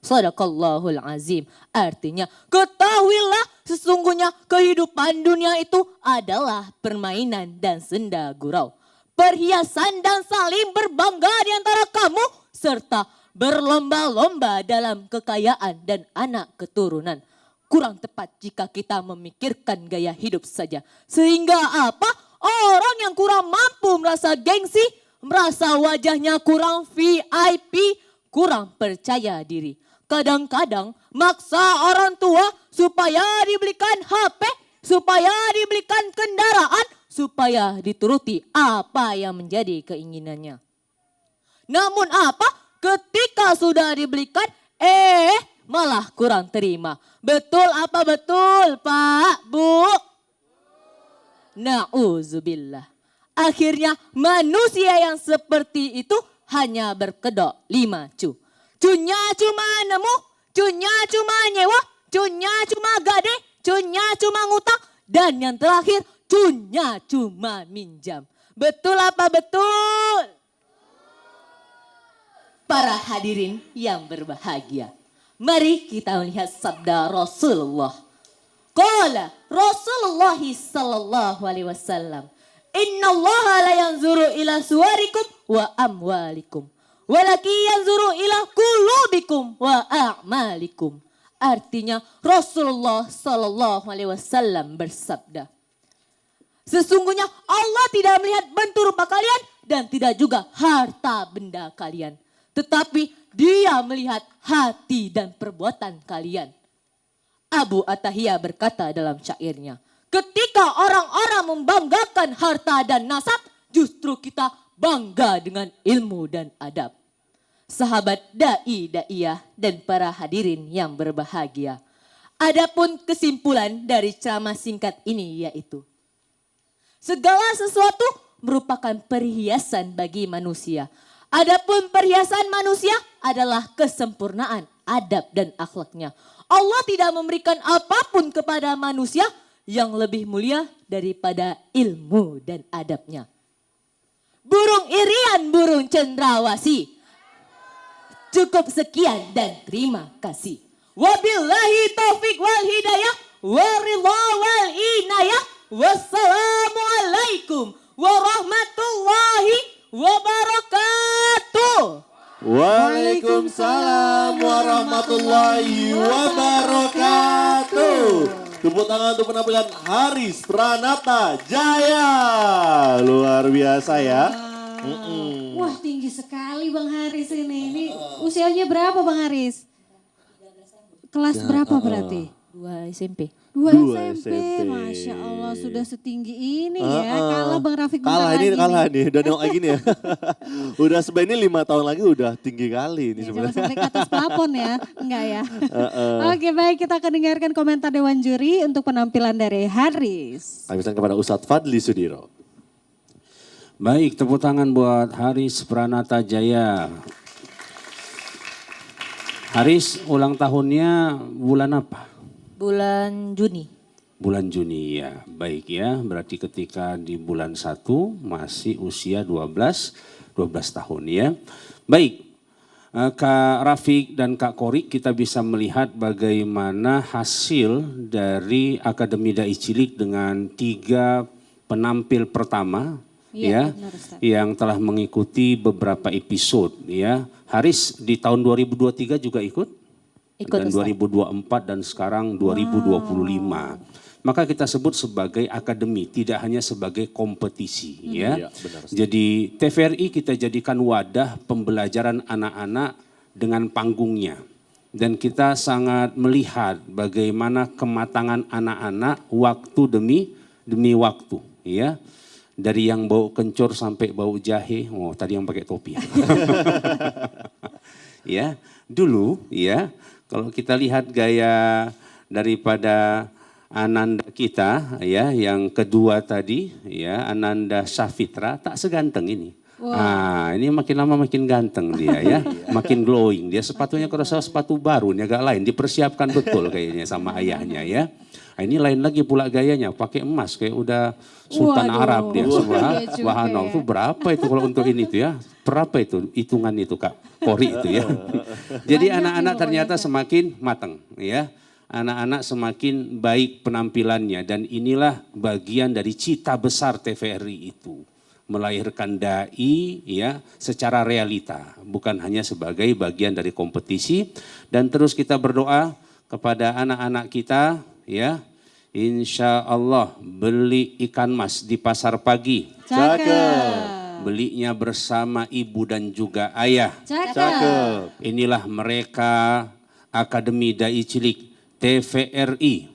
Sadaqallahul azim. Artinya, ketahuilah sesungguhnya kehidupan dunia itu adalah permainan dan senda gurau, perhiasan dan saling berbangga di antara kamu, serta berlomba-lomba dalam kekayaan dan anak keturunan. Kurang tepat jika kita memikirkan gaya hidup saja. Sehingga apa? Orang yang kurang mampu merasa gengsi, merasa wajahnya kurang VIP, kurang percaya diri. Kadang-kadang maksa orang tua supaya dibelikan HP, supaya dibelikan kendaraan, supaya dituruti apa yang menjadi keinginannya. Namun apa? Ketika sudah dibelikan, malah kurang terima. Betul apa betul, Pak, Bu? Na'udzubillah. Akhirnya manusia yang seperti itu hanya berkedok 5 cu. Cunya cuma nemu, cunya cuma nyewa, cunya cuma gade, cunya cuma ngutang, dan yang terakhir cunya cuma minjam. Betul apa betul? Para hadirin yang berbahagia, mari kita melihat sabda Rasulullah. Qala Rasulullah sallallahu alaihi wasallam, "Innallaha la yanzuru ila suwarikum wa amwalikum, walaki yanzuru ila qulubikum wa a'malikum." Artinya Rasulullah sallallahu alaihi wasallam bersabda, sesungguhnya Allah tidak melihat bentuk rupa kalian dan tidak juga harta benda kalian, tetapi Dia melihat hati dan perbuatan kalian. Abu Atahiyah berkata dalam syairnya, ketika orang-orang membanggakan harta dan nasab, justru kita bangga dengan ilmu dan adab. Sahabat dai, daiyah dan para hadirin yang berbahagia. Adapun kesimpulan dari ceramah singkat ini yaitu segala sesuatu merupakan perhiasan bagi manusia. Adapun perhiasan manusia adalah kesempurnaan adab dan akhlaknya. Allah tidak memberikan apapun kepada manusia yang lebih mulia daripada ilmu dan adabnya. Burung irian, burung cendrawasih. Cukup sekian dan terima kasih. Wabillahi taufik wal hidayah, waridha wal inayah. Wassalamualaikum warahmatullahi wabarakatuh. Waalaikumsalam warahmatullahi wabarakatuh. Tepuk tangan untuk penampilan Haris Pranata Jaya. Luar biasa ya. Wah, tinggi sekali Bang Haris ini. Ini usianya berapa Bang Haris? Kelas berapa berarti? 2 SMP. 2 Dua SMP. SMP. Masya Allah sudah setinggi ini ya. Kalah Bang Rafiq bentar Kalah ini, lagi kalah nih. nih. Udah nengok lagi nih ya. Udah sebenarnya 5 tahun lagi udah tinggi kali ini Ya, jangan sebenarnya. sampai ke atas plafon ya. Enggak ya. Oke, baik, kita akan dengarkan komentar Dewan Juri untuk penampilan dari Haris. Kami pesan kepada Ustadz Fadli Sudiro. Baik, tepuk tangan buat Haris Pranata Jaya. Haris ulang tahunnya bulan apa? Bulan Juni. Bulan Juni ya, baik ya. Berarti ketika di bulan 1 masih usia 12 tahun ya. Baik, Kak Rafiq dan Kak Korik kita bisa melihat bagaimana hasil dari Akademi Dai Cilik dengan 3 penampil pertama Iya, ya, benar, Ustaz. yang telah mengikuti beberapa episode ya. Haris di tahun 2023 juga ikut? Ikut, Dan Ustaz. 2024 dan sekarang 2025. Maka kita sebut sebagai akademi, tidak hanya sebagai kompetisi ya. Iya, benar. Jadi TVRI kita jadikan wadah pembelajaran anak-anak dengan panggungnya. Dan kita sangat melihat bagaimana kematangan anak-anak waktu demi waktu ya. Dari yang bau kencur sampai bau jahe, oh tadi yang pakai topi. Ya, dulu ya, kalau kita lihat gaya daripada Ananda kita ya, yang kedua tadi ya, Ananda Safitra tak seganteng ini. Ah, ini makin lama makin ganteng dia ya, makin glowing. Dia sepatunya kalau salah sepatu baru, ini agak lain, dipersiapkan betul kayaknya sama ayahnya ya. Nah, ini lain lagi pula gayanya, pakai emas kayak udah Sultan Waduh. Arab dia. Iya juga Subhanallah, ya. itu berapa itu kalau untuk ini tuh ya? Berapa itu hitungan itu Kak Kori itu ya. Jadi Banyak anak-anak nih ternyata pokoknya, semakin matang ya. Anak-anak semakin baik penampilannya dan inilah bagian dari cita besar TVRI itu. Melahirkan dai ya secara realita, bukan hanya sebagai bagian dari kompetisi. Dan terus kita berdoa kepada anak-anak kita ya. Insya Allah beli ikan mas di pasar pagi. Cakep. Belinya bersama ibu dan juga ayah. Cakep. Inilah mereka Akademi Dai Cilik TVRI.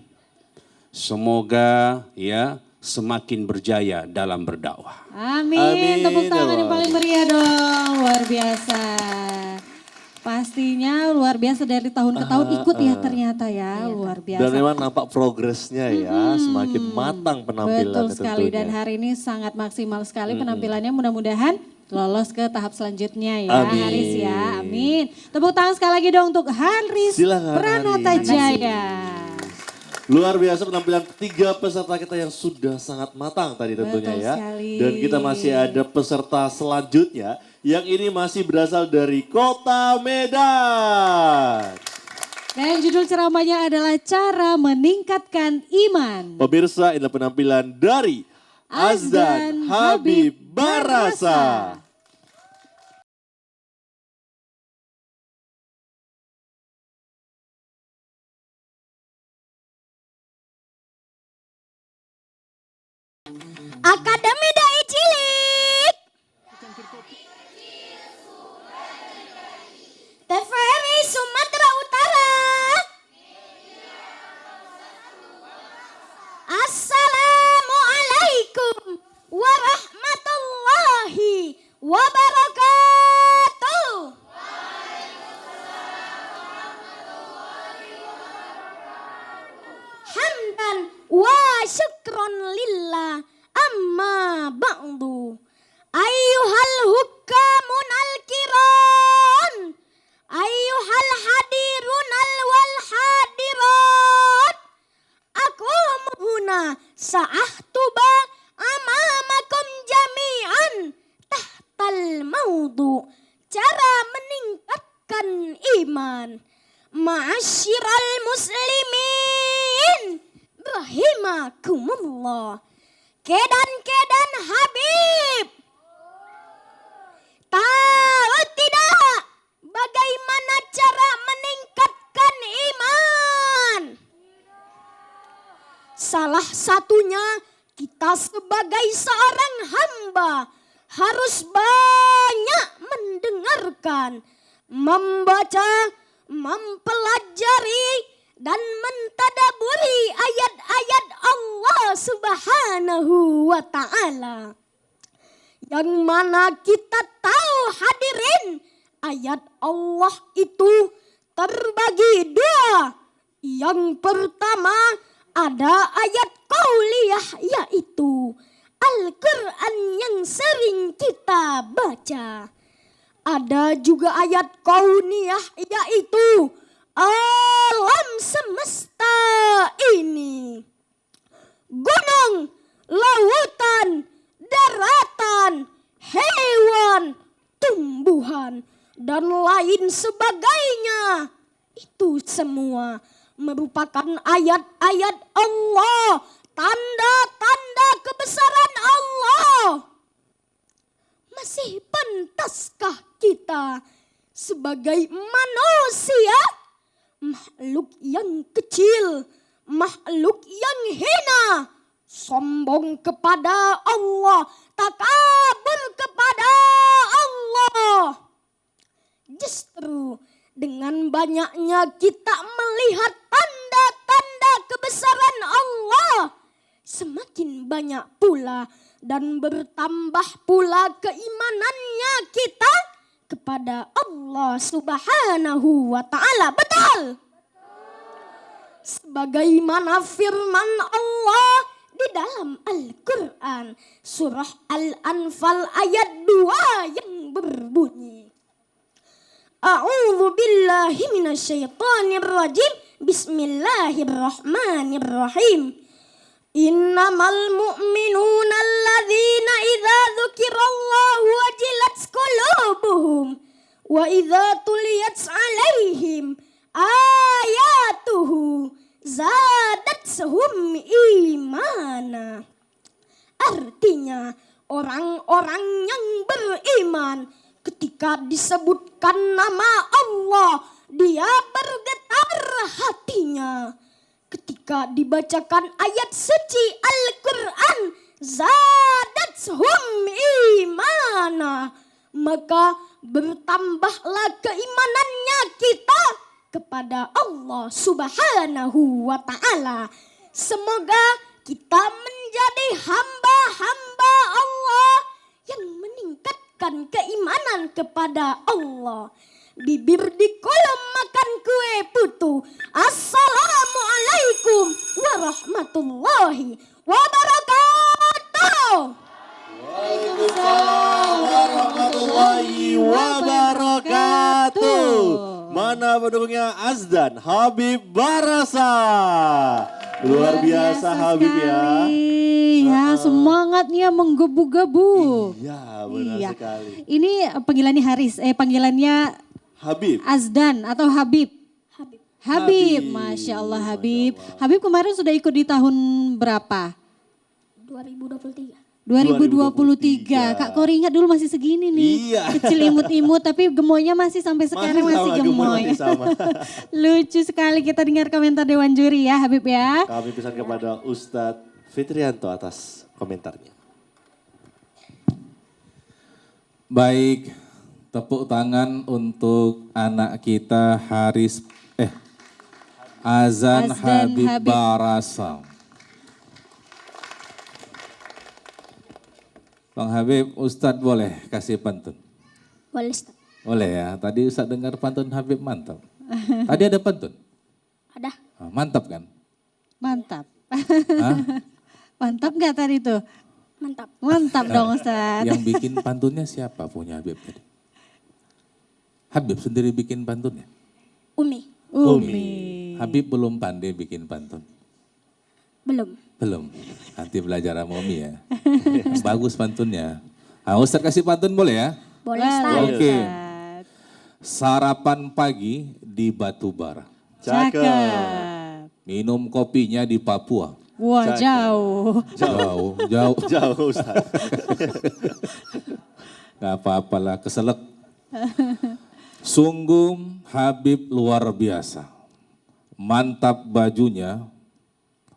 Semoga ya semakin berjaya dalam berdakwah. Amin. Amin. Tepuk tangan yang paling meriah dong. Luar biasa. Pastinya luar biasa dari tahun ke tahun ikut ya ternyata ya. Luar biasa. Dan memang nampak progresnya ya, semakin matang penampilannya Betul sekali tentunya. dan hari ini sangat maksimal sekali penampilannya, mudah-mudahan lolos ke tahap selanjutnya ya Amin. Haris ya, amin. Tepuk tangan sekali lagi dong untuk Haris Silakan, Pranata Haris. Jaya. Luar biasa penampilan 3 peserta kita yang sudah sangat matang tadi tentunya Betul ya. sekali. Dan kita masih ada peserta selanjutnya yang ini masih berasal dari Kota Medan. Dan judul ceramahnya adalah cara meningkatkan iman. Pemirsa, inilah penampilan dari Azdan Habib Barasa. Akademi Dai Cilik. TVRI Sumatera Utara. Assalamualaikum warahmatullahi cara meningkatkan iman. Ma'asyiral muslimin, rahimakumullah. Kedan Habib, tahu tidak bagaimana cara meningkatkan iman? Salah satunya kita sebagai seorang hamba harus banyak mendengarkan, membaca, mempelajari, dan mentadaburi ayat-ayat Allah Subhanahu wa Ta'ala. Yang mana kita tahu hadirin, ayat Allah itu terbagi dua. Yang pertama ada ayat qauliyah, yaitu Al-Quran yang sering kita baca. Ada juga ayat kauniyah, yaitu alam semesta ini. Gunung, lautan, daratan, hewan, tumbuhan, dan lain sebagainya. Itu semua merupakan ayat-ayat Allah, tanda-tanda kebesaran Allah. Masih pantaskah kita sebagai manusia, makhluk yang kecil, makhluk yang hina, sombong kepada Allah, takabur kepada Allah? Justru dengan banyaknya kita melihat tanda-tanda kebesaran Allah, semakin banyak pula dan bertambah pula keimanannya kita kepada Allah Subhanahu wa Ta'ala. Betul? Sebagaimana firman Allah di dalam Al-Quran, surah Al-Anfal ayat 2 yang berbunyi, A'udzu billahi minasyaitonir rajim. Bismillahirrahmanirrahim. Innamal mu'minuna alladzina idza dzukirallahu wajilat qulubuhum wa idza tuliyat 'alaihim ayatuhu zadatuhum imana. Artinya orang-orang yang beriman ketika disebutkan nama Allah, dia bergetar hatinya. Ketika dibacakan ayat suci Al-Quran, zadatuhum imana, maka bertambahlah keimanannya kita kepada Allah Subhanahu wa Ta'ala. Semoga kita menjadi hamba-hamba Allah yang meningkatkan keimanan kepada Allah. Bibir di kolom makan kue putu. Assalamualaikum warahmatullahi wabarakatuh. Waalaikumsalam warahmatullahi wabarakatuh. Mana pendukungnya Azdan Habib Barasa? Luar biasa Habib ya. Ya, semangatnya menggebu-gebu. Iya, benar Iya. sekali. Ini panggilannya panggilannya Habib. Azdan atau Habib? Habib. Habib, Masya Allah Habib. Habib kemarin sudah ikut di tahun berapa? 2023. 2023. Kak Kori ingat dulu masih segini nih. Iya. Kecil imut-imut tapi gemoynya masih sampai sekarang masih gemoy. Sama. Lucu sekali, kita dengar komentar Dewan Juri ya Habib ya. Kami pesan kepada Ustadz Fitrianto atas komentarnya. Baik, tepuk tangan untuk anak kita Azan Habib Barasa. Bang Habib, Ustadz boleh kasih pantun? Boleh, Ustaz. Boleh ya, tadi Ustadz dengar pantun Habib mantap. Tadi ada pantun? Ada. Ah, mantap kan? Mantap. Hah? Mantap gak tadi tuh? Mantap. Mantap dong Ustaz. Yang bikin pantunnya siapa punya Habib tadi? Habib sendiri bikin pantunnya? Umi. Umi. Habib belum pandai bikin pantun? Belum. Belum. Nanti belajar sama Umi ya. Bagus pantunnya. Nah, Ustadz kasih pantun boleh ya? Boleh, Ustaz. Oke. Sarapan pagi di Batubara. Cakep. Minum kopinya di Papua. Wah, Cakep. jauh. Jauh, jauh. Jauh Ustaz. Gak apa-apalah, keselak. Sungguh Habib luar biasa. Mantap bajunya,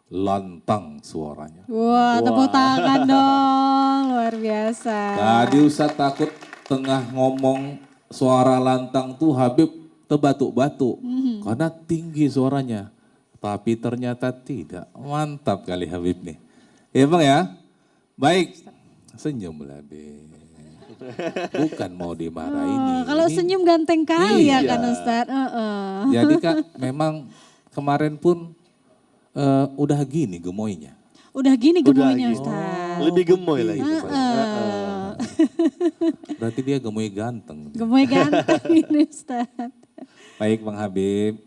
lantang suaranya. Wah, tepuk tangan dong. Luar biasa. Tadi Ustaz takut tengah ngomong suara lantang tuh Habib terbatuk-batuk. Karena tinggi suaranya. Tapi ternyata tidak. Mantap kali Habib nih. Ya Bang ya. Baik. Senyum Habib. Bukan mau dimarahin. Kalau senyum ganteng kali ya Iya. kan Ustaz. Jadi Kak memang kemarin pun udah gini gemoynya. Udah gini Udah gemoynya gitu. Ustaz. Lebih gemoy lagi. Berarti dia gemoy ganteng. Gemoy ganteng ini Ustaz. Baik Bang Habib.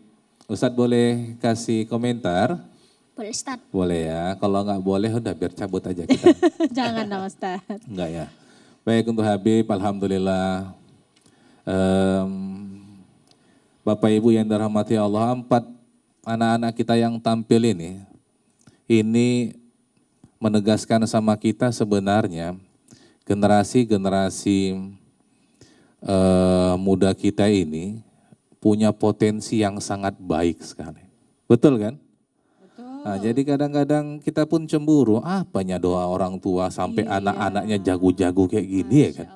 Ustadz boleh kasih komentar? Boleh Ustaz. Boleh ya. Kalau nggak boleh udah biar cabut aja kita. Jangan dong Ustaz. Enggak ya. Baik untuk Habib, alhamdulillah. Bapak Ibu yang dirahmati Allah, 4 anak-anak kita yang tampil ini menegaskan sama kita sebenarnya generasi-generasi muda kita ini punya potensi yang sangat baik sekali. Betul kan? Nah, jadi kadang-kadang kita pun cemburu, apanya doa orang tua sampai anak-anaknya jago-jago kayak gini ya kan.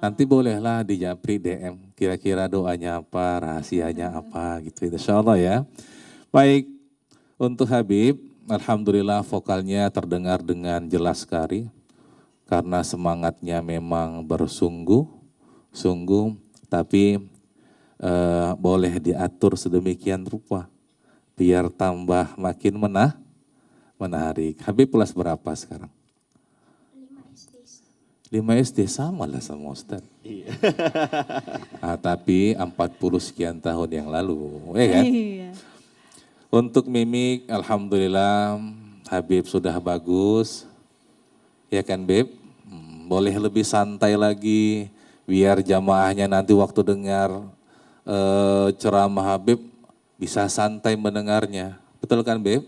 Nanti bolehlah di Japri DM, kira-kira doanya apa, rahasianya apa gitu. Insya Allah ya. Baik, untuk Habib, alhamdulillah vokalnya terdengar dengan jelas sekali. Karena semangatnya memang bersungguh-sungguh, tapi boleh diatur sedemikian rupa. Biar tambah makin menarik. Habib kelas berapa sekarang? 5 SD sama lah sama Ustaz. Iya. Tapi 40 sekian tahun yang lalu, ya kan? Iya. Untuk mimik, alhamdulillah Habib sudah bagus. Ya kan Beb? Boleh lebih santai lagi, biar jamaahnya nanti waktu dengar ceramah Habib, bisa santai mendengarnya. Betul kan Beb?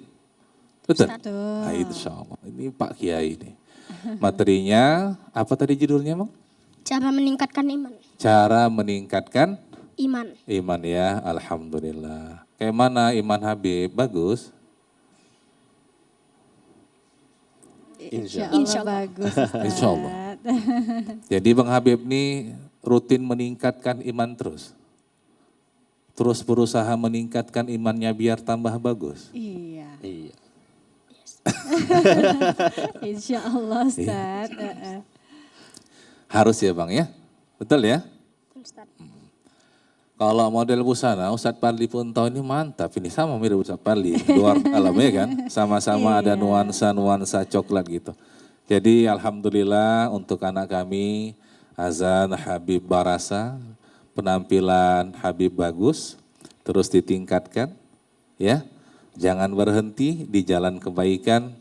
Betul? Nah, insya Allah. Ini Pak Kiai nih. Materinya, apa tadi judulnya Bang? Cara meningkatkan iman. Cara meningkatkan Iman. iman ya, alhamdulillah. Kayak mana iman Habib? Bagus? Insya Insya Allah bagus Ustaz. Insya Allah. Jadi Bang Habib nih rutin meningkatkan iman terus. Terus berusaha meningkatkan imannya biar tambah bagus. Iya. Iya. Insya Allah Ustaz. Harus ya Bang ya? Betul ya? Kalau model busana, Ustadz Parli pun tahu ini mantap. Ini sama mirip Ustadz Parli, luar dalam ya kan. Sama-sama ada nuansa-nuansa coklat gitu. Jadi alhamdulillah untuk anak kami, azan Habib Barasa, penampilan Habib bagus, terus ditingkatkan ya. Jangan berhenti di jalan kebaikan.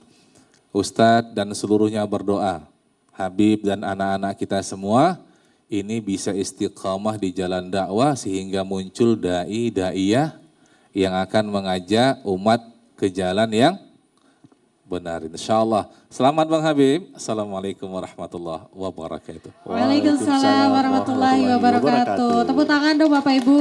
Ustadz dan seluruhnya berdoa. Habib dan anak-anak kita semua ini bisa istiqamah di jalan dakwah sehingga muncul dai-daiyah yang akan mengajak umat ke jalan yang benar insyaallah. Selamat Bang Habib. Assalamualaikum warahmatullahi wabarakatuh. Waalaikumsalam warahmatullahi wabarakatuh. Tepuk tangan dong Bapak Ibu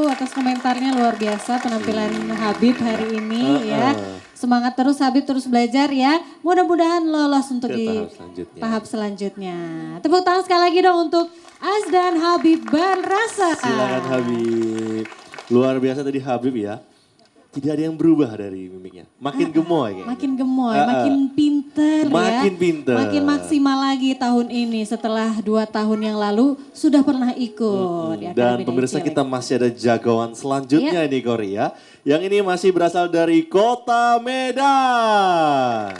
atas komentarnya, luar biasa penampilan Habib hari ini ya. Semangat terus Habib, terus belajar ya. Mudah-mudahan lolos untuk Ke di tahap selanjutnya. tahap selanjutnya. Tepuk tangan sekali lagi dong untuk Azdan Habib Barasa. Silakan Habib. Luar biasa tadi Habib ya. Tidak ada yang berubah dari mimiknya. Makin gemoy kayaknya. Makin gemoy, makin pinter ya. Makin pinter. Makin maksimal lagi tahun ini setelah 2 tahun yang lalu sudah pernah ikut. di Dan Akademi pemirsa Cilik. kita masih ada jagoan selanjutnya ini Korea. Yang ini masih berasal dari Kota Medan.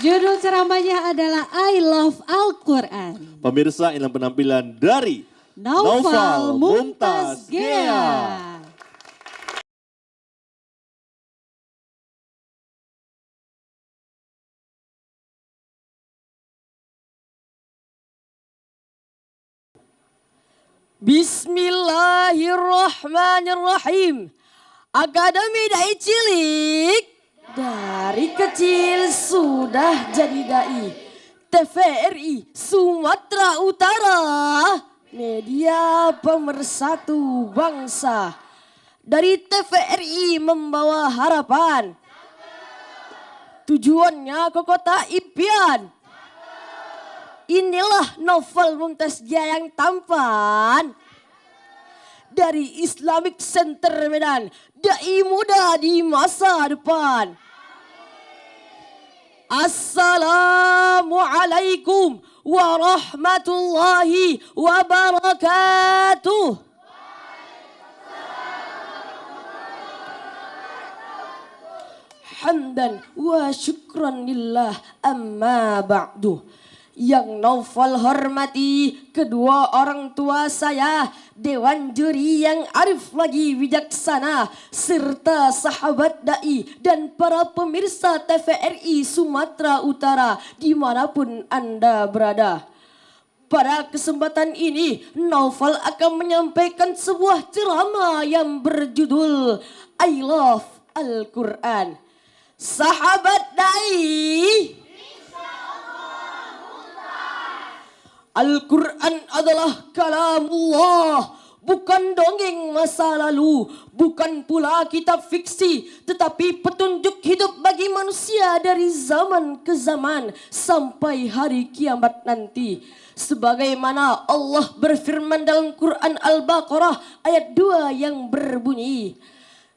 Judul ceramahnya adalah I Love Al-Quran. Pemirsa ini penampilan dari Naufal Mumtaz Gea. Bismillahirrahmanirrahim. Akademi Dai Cilik. Dari kecil sudah jadi dai. TVRI Sumatera Utara. Media pemersatu bangsa. Dari TVRI membawa harapan. Tujuannya ke kota impian. Inilah novel Mumtaz Jaya yang tampan. Dari Islamic Center Medan, dai muda di masa depan. Assalamualaikum warahmatullahi wabarakatuh. Hamdan wa syukran lillah amma ba'du. Yang Naufal hormati kedua orang tua saya, Dewan Juri yang arif lagi bijaksana, serta sahabat dai dan para pemirsa TVRI Sumatera Utara dimanapun Anda berada. Pada kesempatan ini, Naufal akan menyampaikan sebuah ceramah yang berjudul I Love Al-Quran. Sahabat dai, Al-Quran adalah kalamullah, bukan dongeng masa lalu, bukan pula kitab fiksi, tetapi petunjuk hidup bagi manusia dari zaman ke zaman sampai hari kiamat nanti. Sebagaimana Allah berfirman dalam Quran Al-Baqarah ayat 2 yang berbunyi,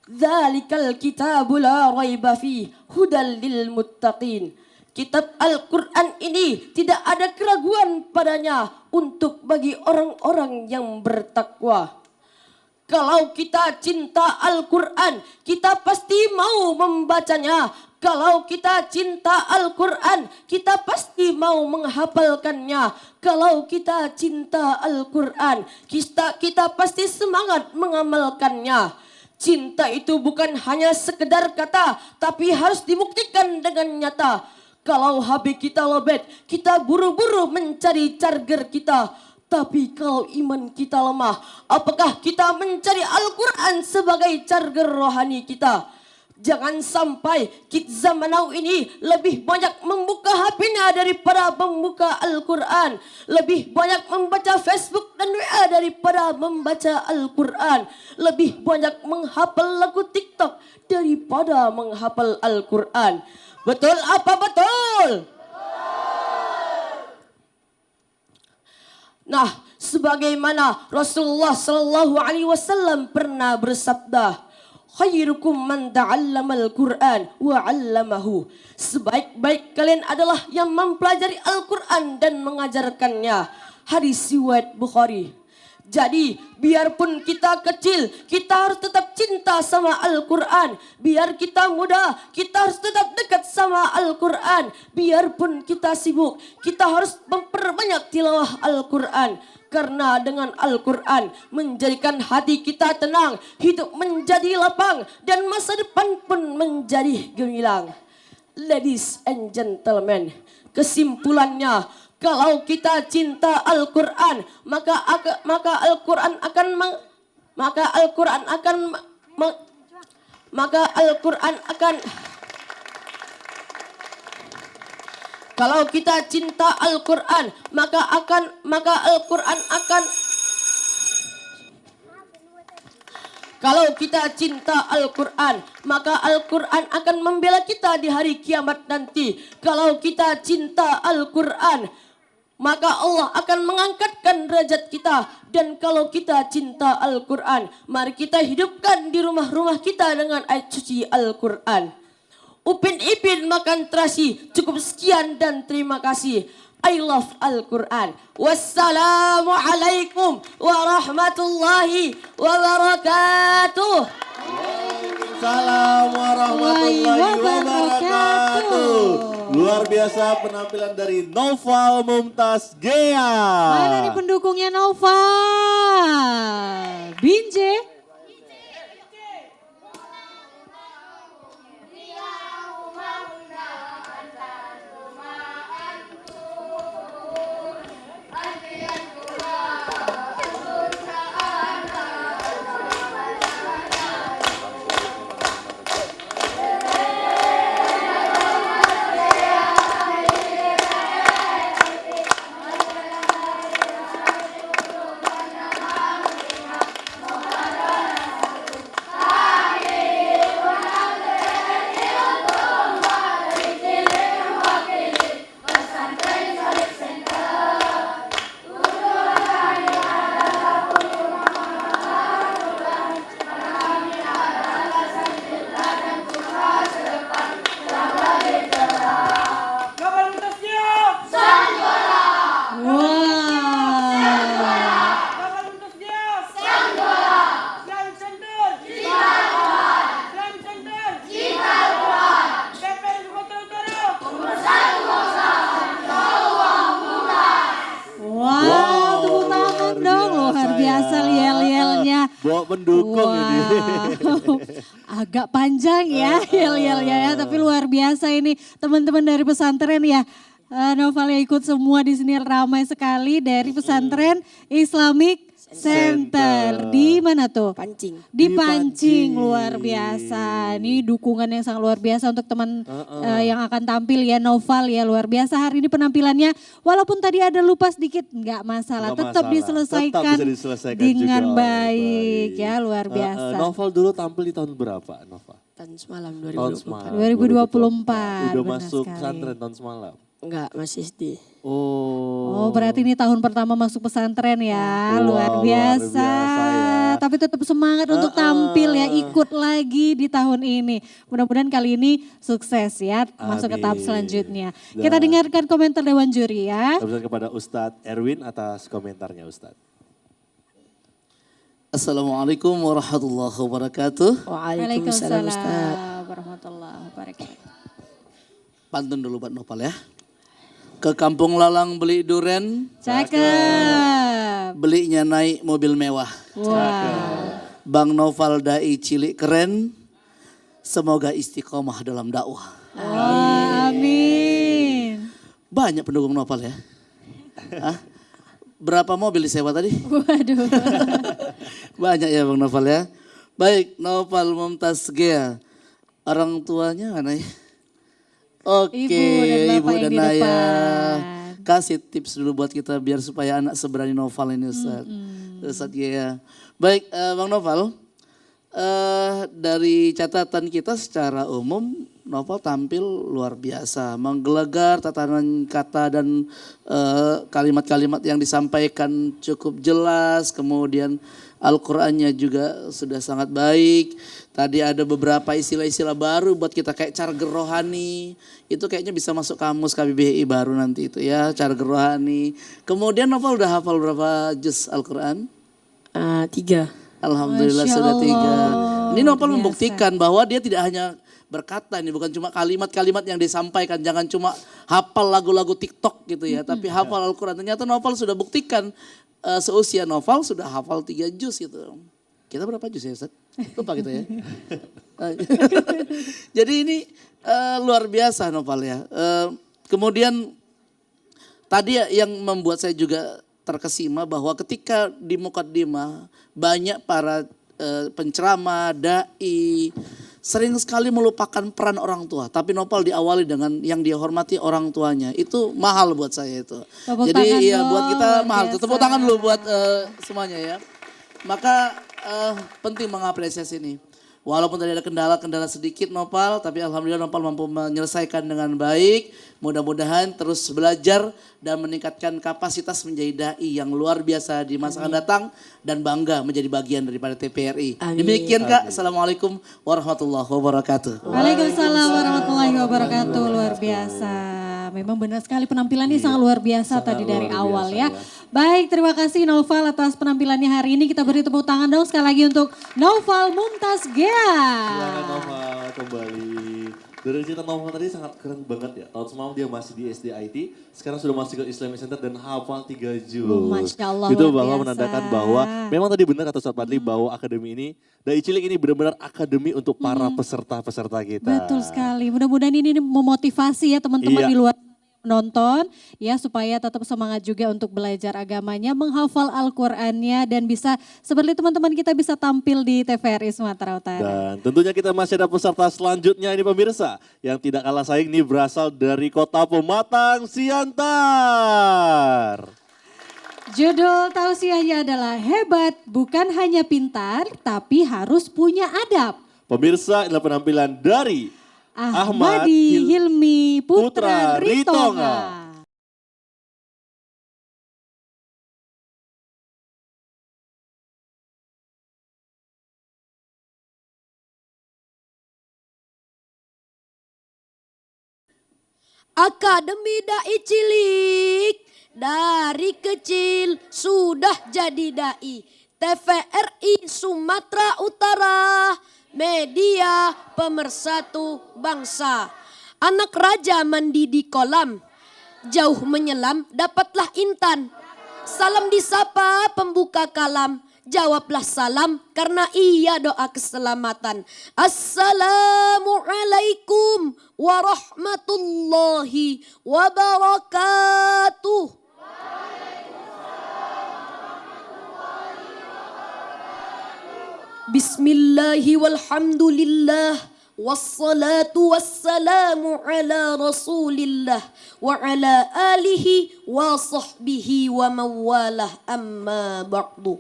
Dzalikal kitabu la raiba fi hudal lil muttaqin. Kitab Al-Quran ini tidak ada keraguan padanya untuk bagi orang-orang yang bertakwa. Kalau kita cinta Al-Quran, kita pasti mau membacanya. Kalau kita cinta Al-Quran, kita pasti mau menghafalkannya. Kalau kita cinta Al-Quran, kita pasti semangat mengamalkannya. Cinta itu bukan hanya sekedar kata, tapi harus dibuktikan dengan nyata. Kalau HP kita lobet, kita buru-buru mencari charger kita. Tapi kalau iman kita lemah, apakah kita mencari Al-Quran sebagai charger rohani kita? Jangan sampai kids zaman now ini lebih banyak membuka HP-nya daripada membuka Al-Quran. Lebih banyak membaca Facebook dan WA daripada membaca Al-Quran. Lebih banyak menghafal lagu TikTok daripada menghafal Al-Quran. Betul apa betul? Nah, sebagaimana Rasulullah Sallallahu Alaihi Wasallam pernah bersabda, khairukum man ta'allamal Qur'an wa 'allamahu. Sebaik-baik kalian adalah yang mempelajari Al-Quran dan mengajarkannya. Hadis riwayat Bukhari. Jadi biarpun kita kecil, kita harus tetap cinta sama Al-Quran. Biar kita muda, kita harus tetap dekat sama Al-Quran. Biarpun kita sibuk, kita harus memperbanyak tilawah Al-Quran. Karena dengan Al-Quran menjadikan hati kita tenang, hidup menjadi lapang, dan masa depan pun menjadi gemilang. Ladies and gentlemen, kesimpulannya, kalau kita cinta Al-Quran, maka Al-Quran akan kalau kita cinta Al-Quran, maka Al-Quran akan Kalau kita cinta Al-Quran, maka Al-Quran akan membela kita di hari kiamat nanti. Kalau kita cinta Al-Quran, maka Allah akan mengangkatkan derajat kita. Dan kalau kita cinta Al-Quran, mari kita hidupkan di rumah-rumah kita dengan ayat suci Al-Quran. Upin Ipin makan terasi. Cukup sekian dan terima kasih. I love Al-Quran. Wassalamualaikum warahmatullahi wabarakatuh. Waalaikumsalam warahmatullahi wabarakatuh. Luar biasa penampilan dari Naufal Mumtaz Jaya. Mana nih pendukungnya Naufal? Binje. tulisannya. Bawa pendukung ini. Agak panjang ya, ya, tapi luar biasa ini teman-teman dari pesantren ya. Noval yang ikut semua di sini ramai sekali dari pesantren Islamic Center. Di mana tuh? Pancing. Di Pancing, luar biasa. Ini dukungan yang sangat luar biasa untuk teman yang akan tampil ya, Noval ya, luar biasa hari ini penampilannya. Walaupun tadi ada lupa sedikit, nggak masalah, tetap diselesaikan, Tetap bisa diselesaikan dengan juga. baik ya, luar biasa. Noval dulu tampil di tahun berapa, Noval? Tahun semalam Tahun 2024. semalam. 2024. Udah benar masuk sekali. pesantren tahun semalam. Enggak, masih SD. Oh, berarti ini tahun pertama masuk pesantren ya, Wow, luar luar biasa. biasa ya. Tapi tetap semangat untuk tampil ya, ikut lagi di tahun ini. Mudah-mudahan kali ini sukses ya, masuk ke tahap Amin. selanjutnya. Kita dengarkan komentar Dewan Juri ya. Kami kepada Ustadz Erwin atas komentarnya Ustadz. Assalamualaikum warahmatullahi wabarakatuh. Waalaikumsalam Ustaz. warahmatullahi wabarakatuh. Pantun dulu buat Noval ya. Ke kampung Lalang beli duren, Cakep. belinya naik mobil mewah. Wah. Bang Noval dai cilik keren, semoga istiqomah dalam dakwah. Amin. Banyak pendukung Noval ya. Hah? Berapa mobil disewa tadi? Waduh. Banyak ya Bang Noval ya. Baik, Noval Mumtaz Gea. Orang tuanya mana ya? Oke, Ibu dan Bapak yang di Ayah. depan. Kasih tips dulu buat kita biar supaya anak seberani Noval ini Ustaz. Ustaz Gea. Baik, Bang Noval. Dari catatan kita secara umum, Noval tampil luar biasa. Menggelegar tatanan kata dan kalimat-kalimat yang disampaikan cukup jelas. Kemudian Al-Qur'annya juga sudah sangat baik. Tadi ada beberapa istilah-istilah baru buat kita kayak carger rohani. Itu kayaknya bisa masuk kamus KBBI baru nanti itu ya, carger rohani. Kemudian Noval udah hafal berapa juz Al-Qur'an? 3. Alhamdulillah Masya sudah 3. Allah, Ini Noval biasa. membuktikan bahwa dia tidak hanya berkata, ini bukan cuma kalimat-kalimat yang disampaikan. Jangan cuma hafal lagu-lagu TikTok gitu ya, tapi hafal Al-Quran. Ternyata Noval sudah buktikan seusia Noval sudah hafal 3 juz gitu. Kita berapa juz ya Ustaz? Lupa kita ya. Jadi ini luar biasa Noval ya. Kemudian tadi yang membuat saya juga terkesima bahwa ketika di Mukaddimah banyak para penceramah, dai sering sekali melupakan peran orang tua. Tapi Noval diawali dengan yang dia hormati orang tuanya. Itu mahal buat saya itu. Tepuk Jadi tangan iya dong, buat kita luar mahal. biasa. Tepuk tangan dulu buat semuanya ya. Maka penting mengapresiasi ini. Walaupun tadi ada kendala-kendala sedikit Noval, tapi alhamdulillah Noval mampu menyelesaikan dengan baik. Mudah-mudahan terus belajar dan meningkatkan kapasitas menjadi dai yang luar biasa di masa akan datang dan bangga menjadi bagian daripada TPRI. Amin. Demikian Kak, Assalamualaikum warahmatullahi wabarakatuh. Waalaikumsalam warahmatullahi wabarakatuh. Luar biasa. Memang benar sekali penampilannya sangat luar biasa tadi dari luar awal biasa, ya. Baik, terima kasih Noval atas penampilannya hari ini. Kita beri tepuk tangan dong sekali lagi untuk Noval Mumtaz Gea. Silakan Noval kembali. Dari cerita Noval tadi sangat keren banget ya. Tahun semalam dia masih di SD IT, sekarang sudah masuk ke Islamic Center dan hafal 3 juz. Masya Allah, Itu luar bahwa biasa. menandakan bahwa memang tadi benar kata Ustaz Fadli bahwa akademi ini, Dai Cilik ini benar-benar akademi untuk para peserta-peserta kita. Betul sekali. Mudah-mudahan ini memotivasi ya teman-teman Iya. di luar menonton ya supaya tetap semangat juga untuk belajar agamanya, menghafal Al-Qur'annya dan bisa seperti teman-teman kita bisa tampil di TVRI Sumatera Utara. Dan tentunya kita masih ada peserta selanjutnya ini pemirsa. Yang tidak kalah saing ini berasal dari kota Pematang Siantar. Judul tausiahnya adalah hebat bukan hanya pintar tapi harus punya adab. Pemirsa inilah penampilan dari Ahmadi Hilmi Putra Ritonga. Akademi Dai Cilik, dari kecil sudah jadi dai. TVRI Sumatera Utara, media pemersatu bangsa. Anak raja mandi di kolam, jauh menyelam dapatlah intan. Salam disapa pembuka kalam, jawablah salam karena ia doa keselamatan. Assalamualaikum warahmatullahi wabarakatuh. Bismillahi walhamdulillah wassalatu wassalamu ala rasulillah wa ala alihi wa sahbihi wa mawalah amma ba'du.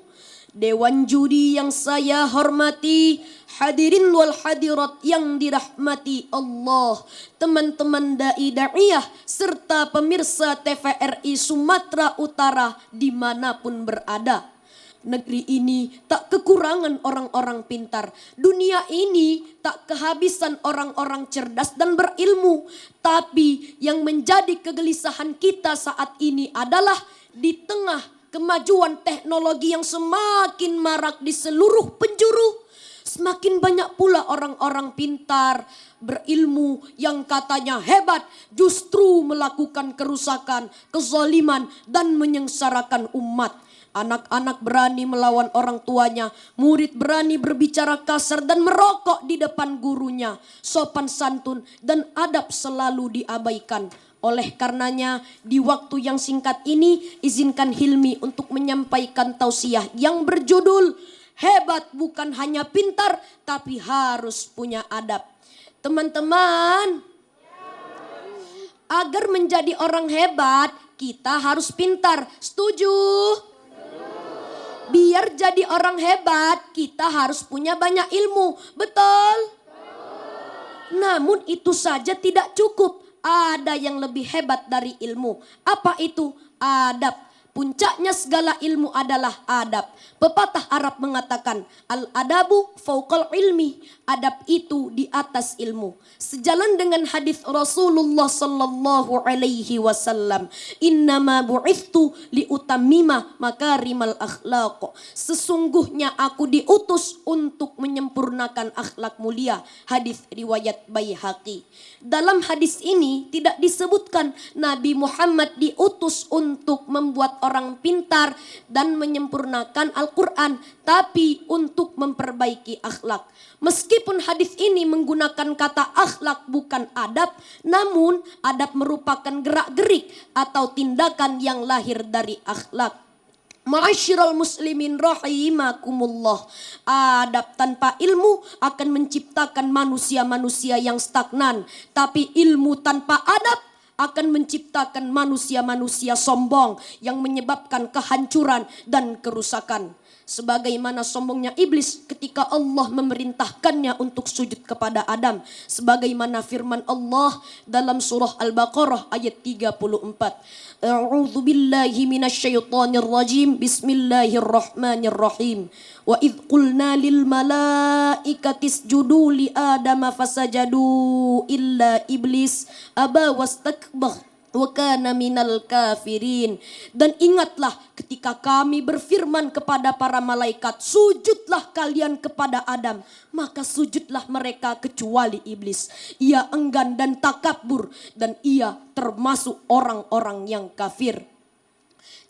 Dewan juri yang saya hormati, hadirin wal hadirat yang dirahmati Allah, teman-teman dai-da'iyah serta pemirsa TVRI Sumatera Utara dimanapun berada. Negeri ini tak kekurangan orang-orang pintar. Dunia ini tak kehabisan orang-orang cerdas dan berilmu. Tapi yang menjadi kegelisahan kita saat ini adalah di tengah kemajuan teknologi yang semakin marak di seluruh penjuru. Semakin banyak pula orang-orang pintar, berilmu yang katanya hebat justru melakukan kerusakan, kezaliman dan menyengsarakan umat. Anak-anak berani melawan orang tuanya, murid berani berbicara kasar dan merokok di depan gurunya. Sopan santun dan adab selalu diabaikan. Oleh karenanya di waktu yang singkat ini izinkan Hilmi untuk menyampaikan tausiah yang berjudul hebat bukan hanya pintar tapi harus punya adab. Teman-teman, agar menjadi orang hebat kita harus pintar. Setuju? Biar jadi orang hebat, kita harus punya banyak ilmu. Betul? Namun itu saja tidak cukup. Ada yang lebih hebat dari ilmu. Apa itu? Adab. Puncaknya segala ilmu adalah adab. Pepatah Arab mengatakan, al-adabu fauqal ilmi. Adab itu di atas ilmu. Sejalan dengan hadis Rasulullah sallallahu alaihi wasallam, innama bu'ithtu liutammima makarimal akhlaq. Sesungguhnya aku diutus untuk menyempurnakan akhlak mulia. Hadis riwayat Baihaqi. Dalam hadis ini tidak disebutkan Nabi Muhammad diutus untuk membuat orang pintar dan menyempurnakan Al-Quran, tapi untuk memperbaiki akhlak. Meskipun hadis ini menggunakan kata akhlak bukan adab, namun adab merupakan gerak-gerik atau tindakan yang lahir dari akhlak. Ma'asyiral muslimin rahimakumullah. Adab tanpa ilmu akan menciptakan manusia-manusia yang stagnan, tapi ilmu tanpa adab akan menciptakan manusia-manusia sombong yang menyebabkan kehancuran dan kerusakan. Sebagaimana sombongnya iblis ketika Allah memerintahkannya untuk sujud kepada Adam. Sebagaimana firman Allah dalam surah Al-Baqarah ayat 34. A'udzu billahi minasyaitonir rajim. Bismillahirrahmanirrahim. Wa idh qulna lil malaikati isjudu li adama fasajadu illa iblis aba wastakbar wa kana minal kafirin. Dan ingatlah ketika kami berfirman kepada para malaikat, sujudlah kalian kepada Adam, maka sujudlah mereka kecuali iblis. Ia enggan dan takabur dan ia termasuk orang-orang yang kafir.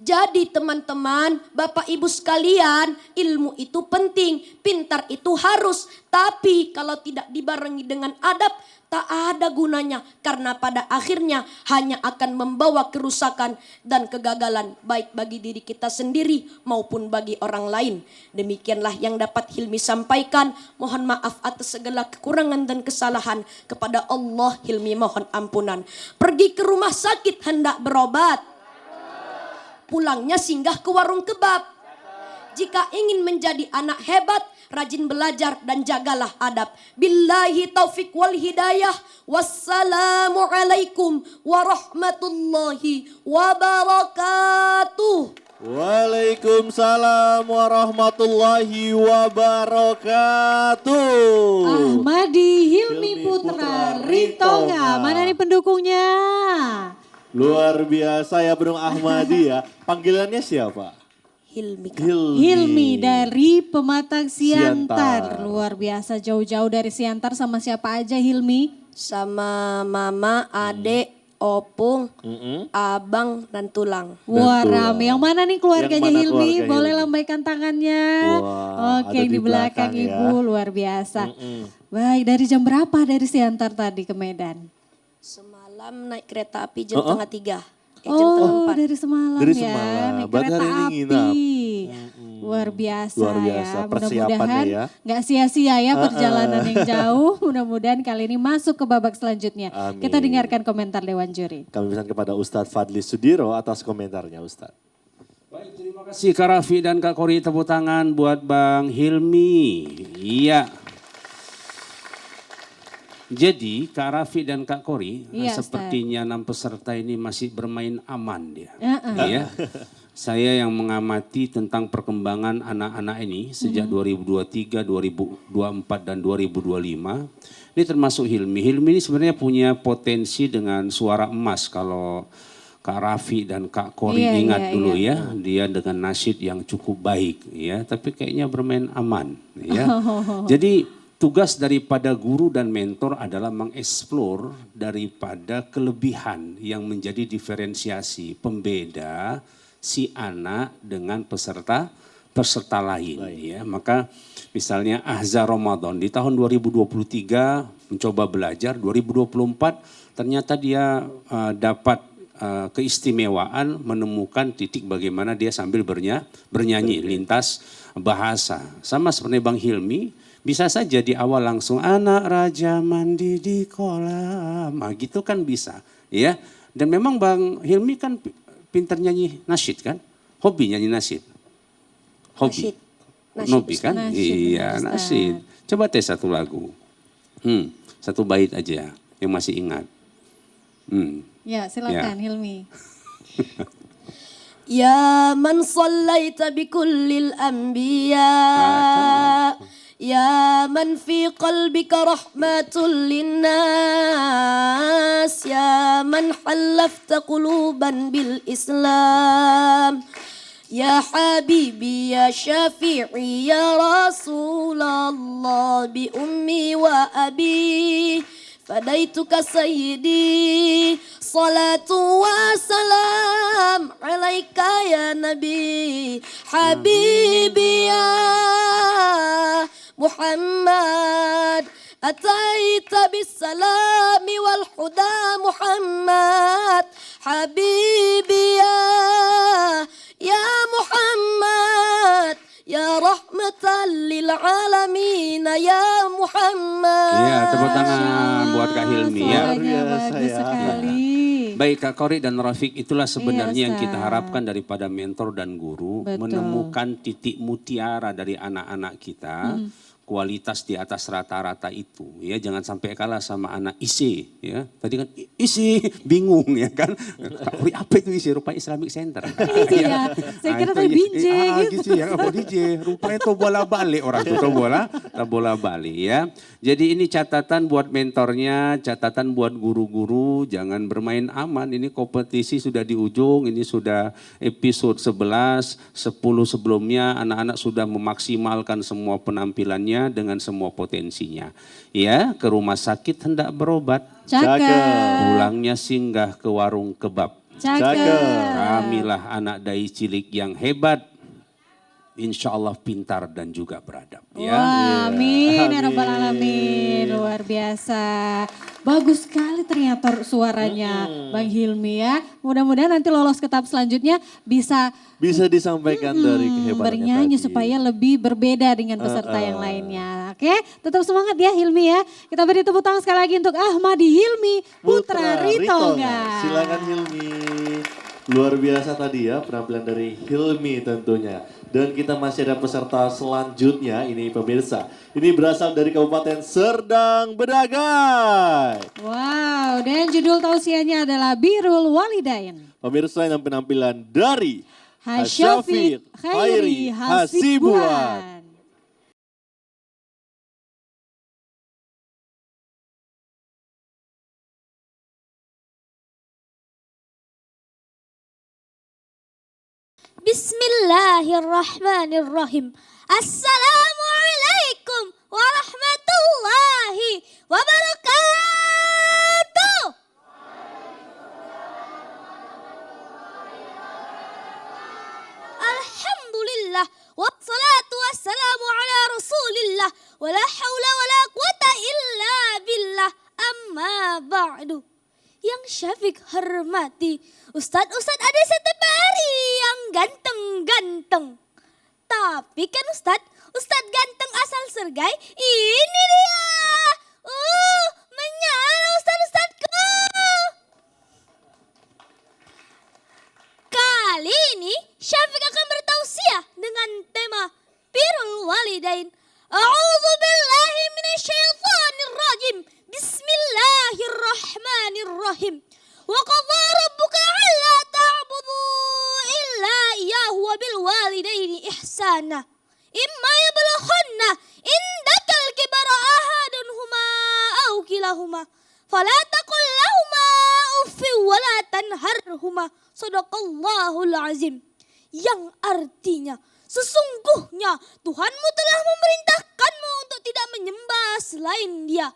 Jadi teman-teman, Bapak Ibu sekalian, ilmu itu penting, pintar itu harus. Tapi kalau tidak dibarengi dengan adab, tak ada gunanya. Karena pada akhirnya hanya akan membawa kerusakan dan kegagalan, baik bagi diri kita sendiri maupun bagi orang lain. Demikianlah yang dapat Hilmi sampaikan. Mohon maaf atas segala kekurangan dan kesalahan. Kepada Allah Hilmi mohon ampunan. Pergi ke rumah sakit hendak berobat, pulangnya singgah ke warung kebab. Jika ingin menjadi anak hebat, rajin belajar dan jagalah adab. Billahi taufik wal hidayah. Wassalamualaikum warahmatullahi wabarakatuh. Waalaikumsalam warahmatullahi wabarakatuh. Ahmadi Hilmi Putra Ritonga. Mana nih pendukungnya? Luar biasa ya Bung Ahmadi ya. Panggilannya siapa? Hilmi. Hilmi dari Pematang Siantar. Siantar. Luar biasa, jauh-jauh dari Siantar. Sama siapa aja Hilmi? Sama mama, adek, opung, abang, dan tulang. Wah, tulang. rame. Yang mana nih keluarganya Yang mana Hilmi? keluarga Boleh Hilmi? lambaikan tangannya. Wah, Oke, ada yang di di belakang belakang ya. Ibu, luar biasa. Baik, dari jam berapa dari Siantar tadi ke Medan? Semalam naik kereta api jam setengah 3. Jam Oh, setengah 4. dari semalam Dari ya, semalam. naik Berarti kereta hari ini api. nginap. Luar biasa, Luar biasa ya. persiapannya Mudah-mudahan ya. nggak sia-sia ya perjalanan yang jauh. Mudah-mudahan kali ini masuk ke babak selanjutnya. Amin. Kita dengarkan komentar Dewan Juri. Kami pesan kepada Ustadz Fadli Sudiro atas komentarnya Ustadz. Baik, terima kasih Kak Raffi dan Kak Kori, tepuk tangan buat Bang Hilmi. Iya. Jadi Kak Raffi dan Kak Kori, Iya, sepertinya 6 peserta ini masih bermain aman dia. Heeh. Iya. Saya yang mengamati tentang perkembangan anak-anak ini sejak 2023, 2024 dan 2025. Ini termasuk Hilmi. Hilmi ini sebenarnya punya potensi dengan suara emas kalau Kak Raffi dan Kak Kori Iya, ingat iya, dulu iya. ya, dia dengan nasyid yang cukup baik ya, tapi kayaknya bermain aman ya. Jadi tugas daripada guru dan mentor adalah mengeksplor daripada kelebihan yang menjadi diferensiasi pembeda si anak dengan peserta lain ya. Maka misalnya Ahza Ramadan di tahun 2023 mencoba belajar, 2024 ternyata dia dapat keistimewaan menemukan titik bagaimana dia sambil bernyanyi lintas bahasa. Sama seperti Bang Hilmi, bisa saja di awal langsung anak raja mandi di kolam, gitu kan bisa, ya. Dan memang Bang Hilmi kan pintar nyanyi nasyid kan, hobi nyanyi nasyid, hobi, Nasyid, hobi kan, Nasyid, iya Ustaz. nasyid. Coba tes satu lagu, satu bait aja yang masih ingat. Ya, silakan Hilmi. Ya man sallaita bi kullil anbiya. Ya man fi qalbika rahmatul linnas. Ya man halafta quluban bil Islam. Ya Habibi ya Syafi'i ya Rasulullah bi ummi wa abi. Fadaituka sayyidi salatu wa salam alaika ya nabi habibi ya Muhammad ataita bis salami wal huda Muhammad habibi ya Muhammad ya rahmatan lil alamin ya Muhammad. Iya, tepuk tangan buat Kak Hilmi ya. Suaranya biasa bagus ya. sekali. Baik Kak Kori dan Rafiq, itulah sebenarnya yang Ustaz. kita harapkan daripada mentor dan guru. Betul. Menemukan titik mutiara dari anak-anak kita. Kualitas di atas rata-rata itu ya, jangan sampai kalah sama anak IC ya. Tadi kan IC bingung ya kan. Kak Kori apa itu IC? Rupanya Islamic Center. Iya, saya kira tadi binje gitu. Ya apa DJ? Rupanya itu bola balik orang itu bola balik ya. Jadi ini catatan buat mentornya, catatan buat guru-guru, jangan bermain aman. Ini kompetisi sudah di ujung, ini sudah episode 11, 10 sebelumnya anak-anak sudah memaksimalkan semua penampilannya dengan semua potensinya. Ya, ke rumah sakit hendak berobat, Cakep. pulangnya singgah ke warung kebab. Cakep. Kamilah anak dai cilik yang hebat, insya Allah pintar dan juga beradab. Ya. Wah, amin ya rabbal alamin. Luar biasa. Bagus sekali ternyata suaranya Bang Hilmi ya. Mudah-mudahan nanti lolos ke tahap selanjutnya bisa Disampaikan dari kehebatannya bernyanyi tadi. supaya lebih berbeda dengan peserta yang lainnya. Oke, tetap semangat ya Hilmi ya. Kita beri tepuk tangan sekali lagi untuk Ahmadi Hilmi Putra Ritonga. Silakan Hilmi. Luar biasa tadi ya penampilan dari Hilmi tentunya. Dan kita masih ada peserta selanjutnya, ini pemirsa. Ini berasal dari Kabupaten Serdang Bedagai. Wow, dan judul tausiahnya adalah Birrul Walidain. Pemirsa yang penampilan dari Hasyafiq Khairi Hasibuan. Bismillahirrahmanirrahim. Assalamualaikum warahmatullahi wabarakatuh. billah wa la haula wa la quwata illa billah. Amma ba'du. Yang Syafiq hormati Ustadz ada satu pari yang ganteng-ganteng. Tapi kan Ustadz ganteng asal Sergai, ini dia. Menyala Ustadz-Ustadzku. Kali ini Syafiq akan bertausiah dengan tema Birrul Walidain. A'udzu billahi minasyaitonir rajim. Bismillahirrahmanirrahim. Wa qadha rabbuka alla ta'budu illa iyyahu wa bil walidaini ihsana. Imma yablughanna indakal kibara ahadunhuma aw kilahuma fala taqul lahumā uffin wa la tanharhuma. Shadaqallahul azim. Yang artinya sesungguhnya Tuhanmu telah memerintahkanmu untuk tidak menyembah selain Dia.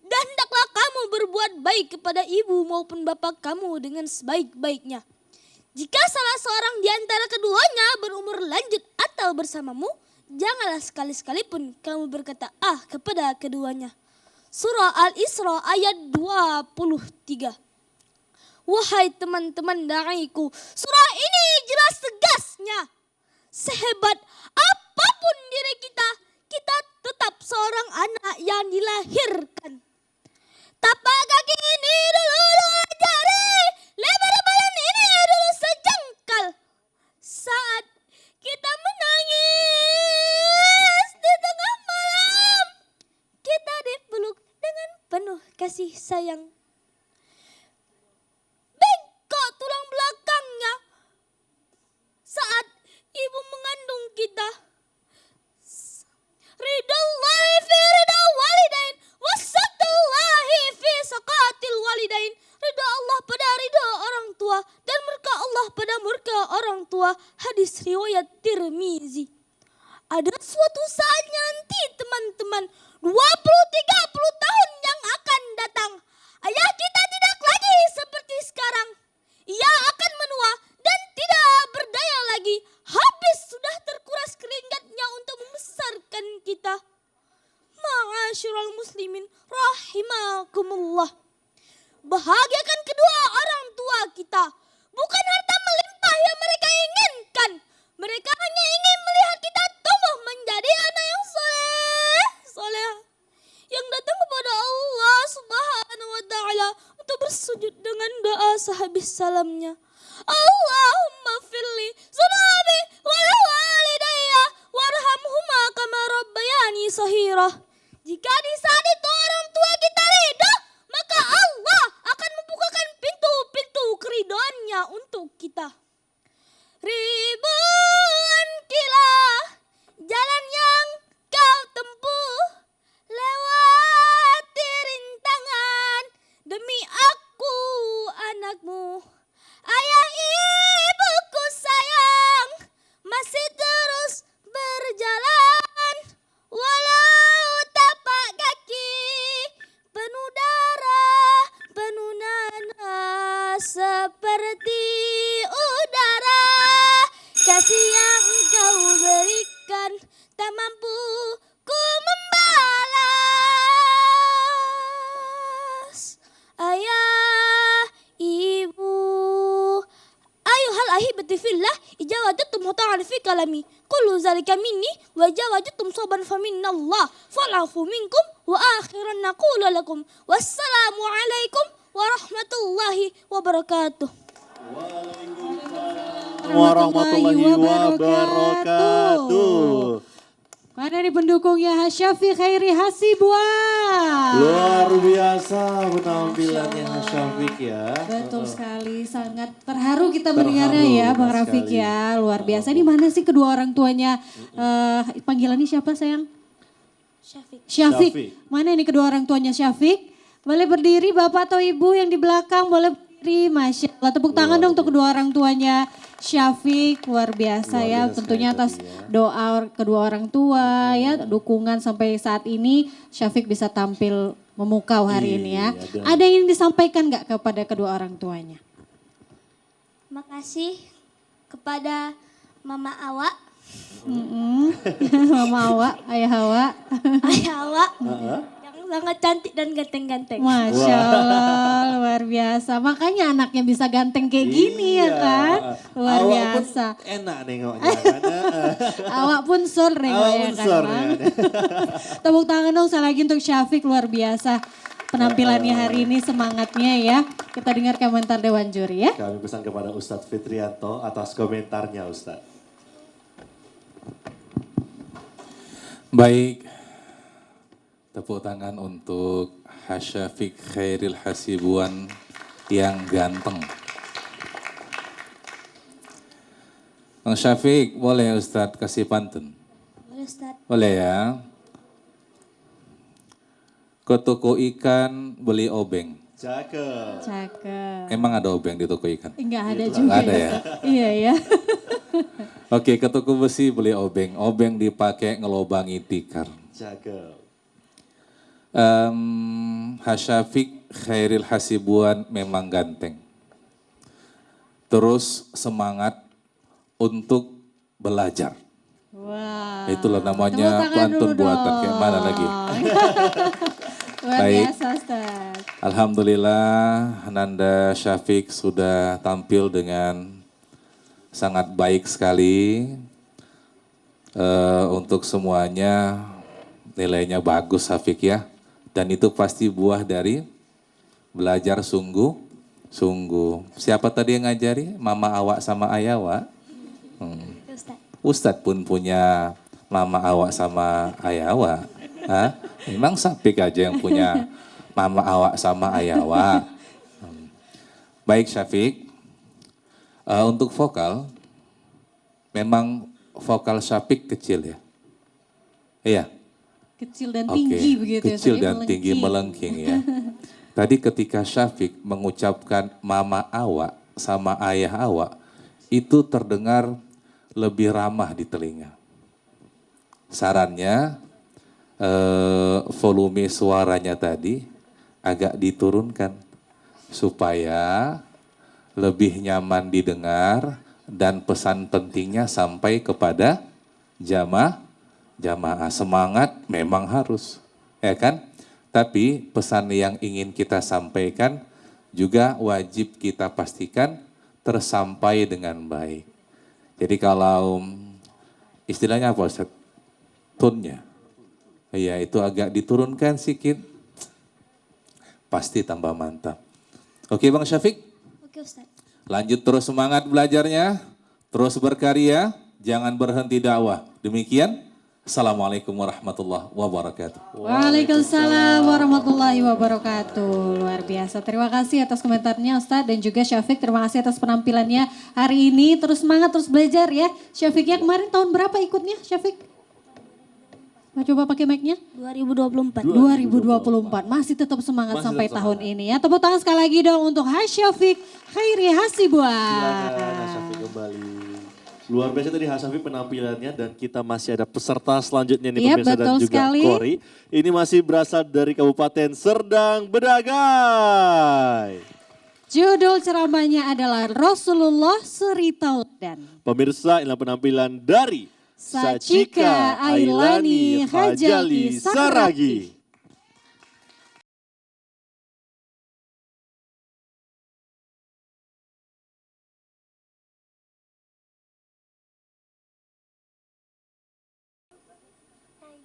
Dan hendaklah kamu berbuat baik kepada ibu maupun bapak kamu dengan sebaik-baiknya. Jika salah seorang di antara keduanya berumur lanjut atau bersamamu, janganlah sekali-sekali pun kamu berkata kepada keduanya. Surah Al-Isra ayat 23. Wahai teman-teman da'iku, surah ini jelas tegasnya. Sehebat apapun diri kita, kita tetap seorang anak yang dilahirkan. Tapak kaki ini dulu 2 jari, lebar badan ini dulu sejengkal. Saat kita menangis di tengah malam, kita dipeluk dengan penuh kasih sayang. Bengkok tulang belakangnya saat ibu mengandung kita. Ridallahi fi ridal walidain, wasaqtullahi fi saqatil walidain. Ridha Allah pada ridha orang tua dan murka Allah pada murka orang tua. Hadis riwayat Tirmizi. Ada suatu saatnya nanti teman-teman, 20-30 tahun yang akan datang, ayah kita tidak lagi seperti sekarang. Ia akan menua dan tidak berdaya lagi. Habis sudah terkuras keringatnya untuk membesarkan kita. Ma'asyiral muslimin rahimakumullah. Bahagiakan kedua orang tua kita. Bukan harta melimpah yang mereka inginkan. Mereka hanya ingin melihat kita tumbuh menjadi anak yang soleh. Yang datang kepada Allah Subhanahu wa ta'ala untuk bersujud dengan doa sehabis salamnya. Allahumma firli sunabi wal walidayya warhamhuma kama rabbayani sahira. Jika di saat itu orang tua kita ridha, maka Allah akan membukakan pintu-pintu keridhoannya untuk kita. Ribuan kilah jalan yang kau tempuh, lewati rintangan demi aku anakmu. Ayah ibuku sayang masih terus berjalan, walau tapak kaki penuh darah, penuh nanah seperti udara. Kasih yang kau berikan tak mampu ku membalas. Ayah, ibu, ayuhal ahibati fillah, ijawadatum huta'an fi kalami. Kullu zalika minni wa ijawadatum soban faminallah. Falafu minkum wa akhiran naqulu lakum. Wassalamu alaikum warahmatullahi wabarakatuh. Warahmatullahi wabarakatuh. Mana nih pendukungnya Syafiq Khairi Hasibuan? Luar biasa penampilannya Syafiq ya. Betul sekali, sangat terharu kita mendengarnya ya Bang Rafiq ya. Luar biasa. Ini mana sih kedua orang tuanya? Panggilannya siapa sayang? Syafiq. Mana ini kedua orang tuanya Syafiq? Boleh berdiri Bapak atau Ibu yang di belakang, boleh berdiri. Masya Allah, tepuk tangan dong untuk kedua orang tuanya Syafiq. Luar biasa ya, tentunya atas doa kedua orang tua ya, dukungan sampai saat ini Syafiq bisa tampil memukau hari ini ya. Ada yang ingin disampaikan gak kepada kedua orang tuanya? Makasih kepada Mama Awa Mama Hawa, Ayah Hawa. Ayah Hawa yang sangat cantik dan ganteng-ganteng. Masya Allah, luar biasa. Makanya anaknya bisa ganteng kayak gini ya kan. Luar Awak biasa. pun enak nengoknya kan. Awak pun sur nengok Awak ya pun kan sur Bang. ya. Tepuk tangan dong sekali lagi untuk Syafiq, luar biasa. Penampilannya hari ini, semangatnya ya. Kita dengar komentar Dewan Juri ya. Kami pesan kepada Ustadz Fitrianto atas komentarnya Ustadz. Baik, tepuk tangan untuk Syafiq Khairil Hasibuan yang ganteng. Bang Syafiq, boleh Ustadz kasih pantun? Boleh Ustaz. Boleh ya. Ke toko ikan beli obeng. Cakep. Cakep. Emang ada obeng di toko ikan? Enggak ada Itulah. juga. Nggak ada ya? Iya ya. Oke, ke toko besi beli obeng. Obeng dipakai ngelobangi tikar. Cakep. Syafiq Khairil Hasibuan memang ganteng. Terus semangat untuk belajar. Wah. Itulah namanya Tepuk tangan pantun dulu buatan. dong. Kayak mana lagi? Luar Baik. biasa Ustaz. Alhamdulillah Nanda Syafiq sudah tampil dengan sangat baik sekali. Untuk semuanya nilainya bagus Syafiq ya. Dan itu pasti buah dari belajar sungguh-sungguh. Siapa tadi yang ngajari? Mama Awak sama Ayah Awak? Ustaz. Ustadz pun punya Mama Awak sama Ayah Awak. Hah? Memang Syafiq aja yang punya Mama Awak sama Ayah Awak. Baik Syafiq, untuk vokal, memang vokal Syafiq kecil ya? Iya? Kecil dan Oke, tinggi begitu ya. kecil tadi dan tinggi melengking ya. Tadi ketika Syafiq mengucapkan Mama Awak sama Ayah Awak, itu terdengar lebih ramah di telinga. Sarannya, volume suaranya tadi agak diturunkan supaya lebih nyaman didengar dan pesan pentingnya sampai kepada jamaah. Semangat memang harus, ya kan? Tapi pesan yang ingin kita sampaikan juga wajib kita pastikan tersampai dengan baik. Jadi kalau istilahnya apa Ustaz? Tone-nya. Iya, itu agak diturunkan sedikit. Pasti tambah mantap. Oke Bang Syafiq, Oke Ustaz. lanjut terus semangat belajarnya, terus berkarya, jangan berhenti dakwah. Demikian, Assalamualaikum warahmatullahi wabarakatuh. Waalaikumsalam warahmatullahi wabarakatuh. Luar biasa. Terima kasih atas komentarnya Ustadz dan juga Syafiq. Terima kasih atas penampilannya hari ini. Terus semangat, terus belajar ya. Syafiqnya kemarin tahun berapa ikutnya Syafiq? Mau coba pakai mic-nya? 2024. 2024. Masih tetap semangat Masih sampai tetap tahun ini ya. Tepuk tangan sekali lagi dong untuk Syafiq Khairi Hasibuan. Silakan Syafiq kembali. Luar biasa tadi Syafiq penampilannya dan kita masih ada peserta selanjutnya nih Iya, pemirsa dan betul juga sekali. Kori. Ini masih berasal dari Kabupaten Serdang Bedagai. Judul ceramahnya adalah Rasulullah Seri Taudan. Pemirsa inilah penampilan dari Sachika Ailani Hajali Saragi.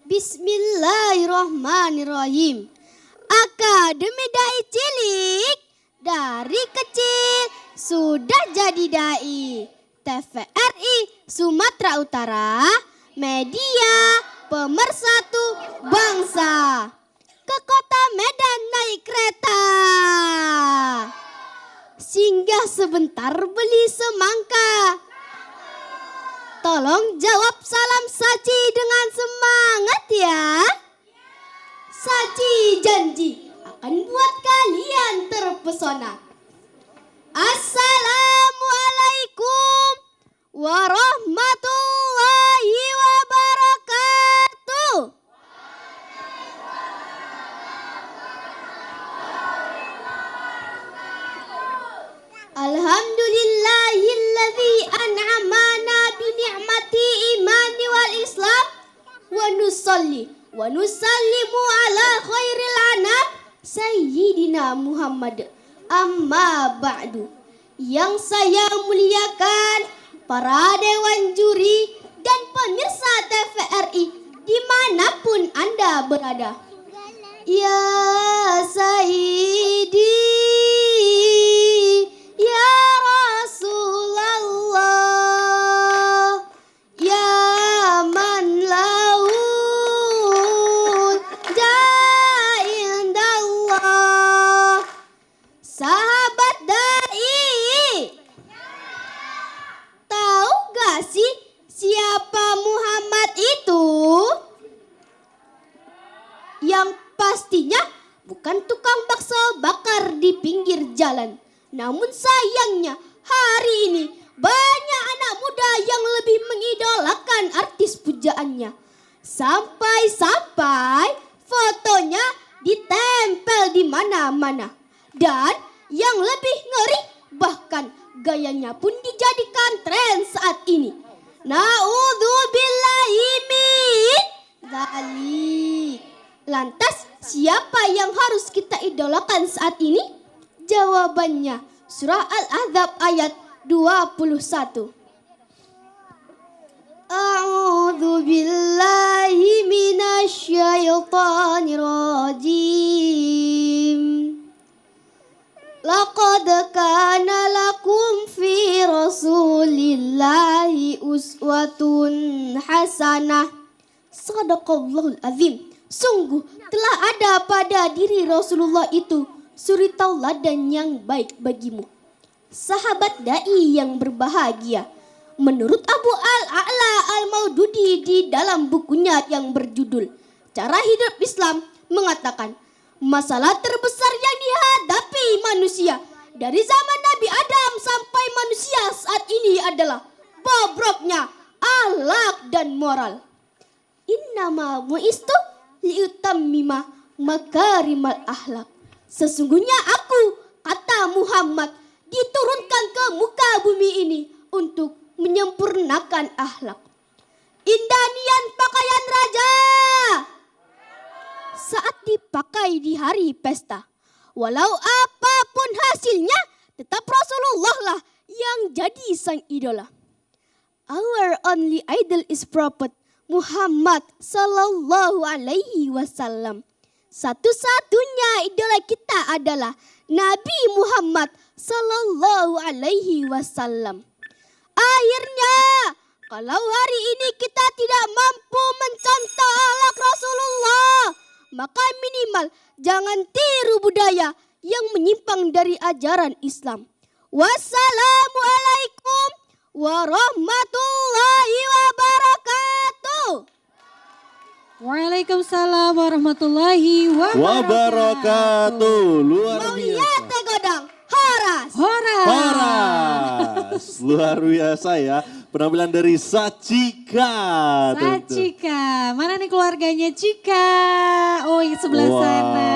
Bismillahirrahmanirrahim. Akademi Dai Cilik dari kecil sudah jadi dai. TVRI Sumatera Utara, media pemersatu bangsa. Ke kota Medan naik kereta. Singgah sebentar beli semangka. Tolong jawab salam Saci dengan semangat ya. Saci janji akan buat kalian terpesona. Assalamualaikum warahmatullahi wabarakatuh. Alhamdulillahilladzi an'amana bi ni'mati iman wa nusallimu ala khairil anam Sayyidina Muhammad. Amma ba'du. Yang saya muliakan para dewan juri dan pemirsa TVRI dimanapun Anda berada. Ya Sayyidi, Ya Rasulullah, Ya man laul ja'indallah. Sahabat dai, tahu gak sih siapa Muhammad itu? Yang pastinya bukan tukang bakso bakar di pinggir jalan. Namun sayangnya hari ini banyak anak muda yang lebih mengidolakan artis pujaannya. Sampai-sampai fotonya ditempel di mana-mana. Dan yang lebih ngeri, bahkan gayanya pun dijadikan tren saat ini. Na'udzubillahi min dzalik. Lantas siapa yang harus kita idolakan saat ini? Jawabannya surah Al-Ahzab ayat 21. A'udzu billahi minasyaitonir rajim. Laqad kana lakum fi Rasulillahi uswatun hasanah. Shadaqallahul azim. Sungguh telah ada pada diri Rasulullah itu suri tauladan yang baik bagimu. Sahabat dai yang berbahagia, menurut Abu Al-A'la Al-Maududi di dalam bukunya yang berjudul Cara Hidup Islam mengatakan, masalah terbesar yang dihadapi manusia dari zaman Nabi Adam sampai manusia saat ini adalah bobroknya akhlak dan moral. Innama bu'istu liutammima makarimal akhlak. Sesungguhnya aku, kata Muhammad, diturunkan ke muka bumi ini untuk menyempurnakan akhlak. Indah nian pakaian raja saat dipakai di hari pesta. Walau apapun hasilnya, tetap Rasulullah lah yang jadi sang idola. Our only idol is Prophet Muhammad sallallahu alaihi wasallam. Satu-satunya idola kita adalah Nabi Muhammad sallallahu alaihi wasallam. Akhirnya, kalau hari ini kita tidak mampu mencontoh akhlak Rasulullah, maka minimal jangan tiru budaya yang menyimpang dari ajaran Islam. Wassalamualaikum warahmatullahi wabarakatuh. Waalaikumsalam warahmatullahi Wabarakatuh. Luar Mau biasa. lihat teh godang? Horas. Horas. Luar biasa ya. Penampilan dari Sachika. tentu. Cika, mana nih keluarganya Cika? Oh, di sebelah sana.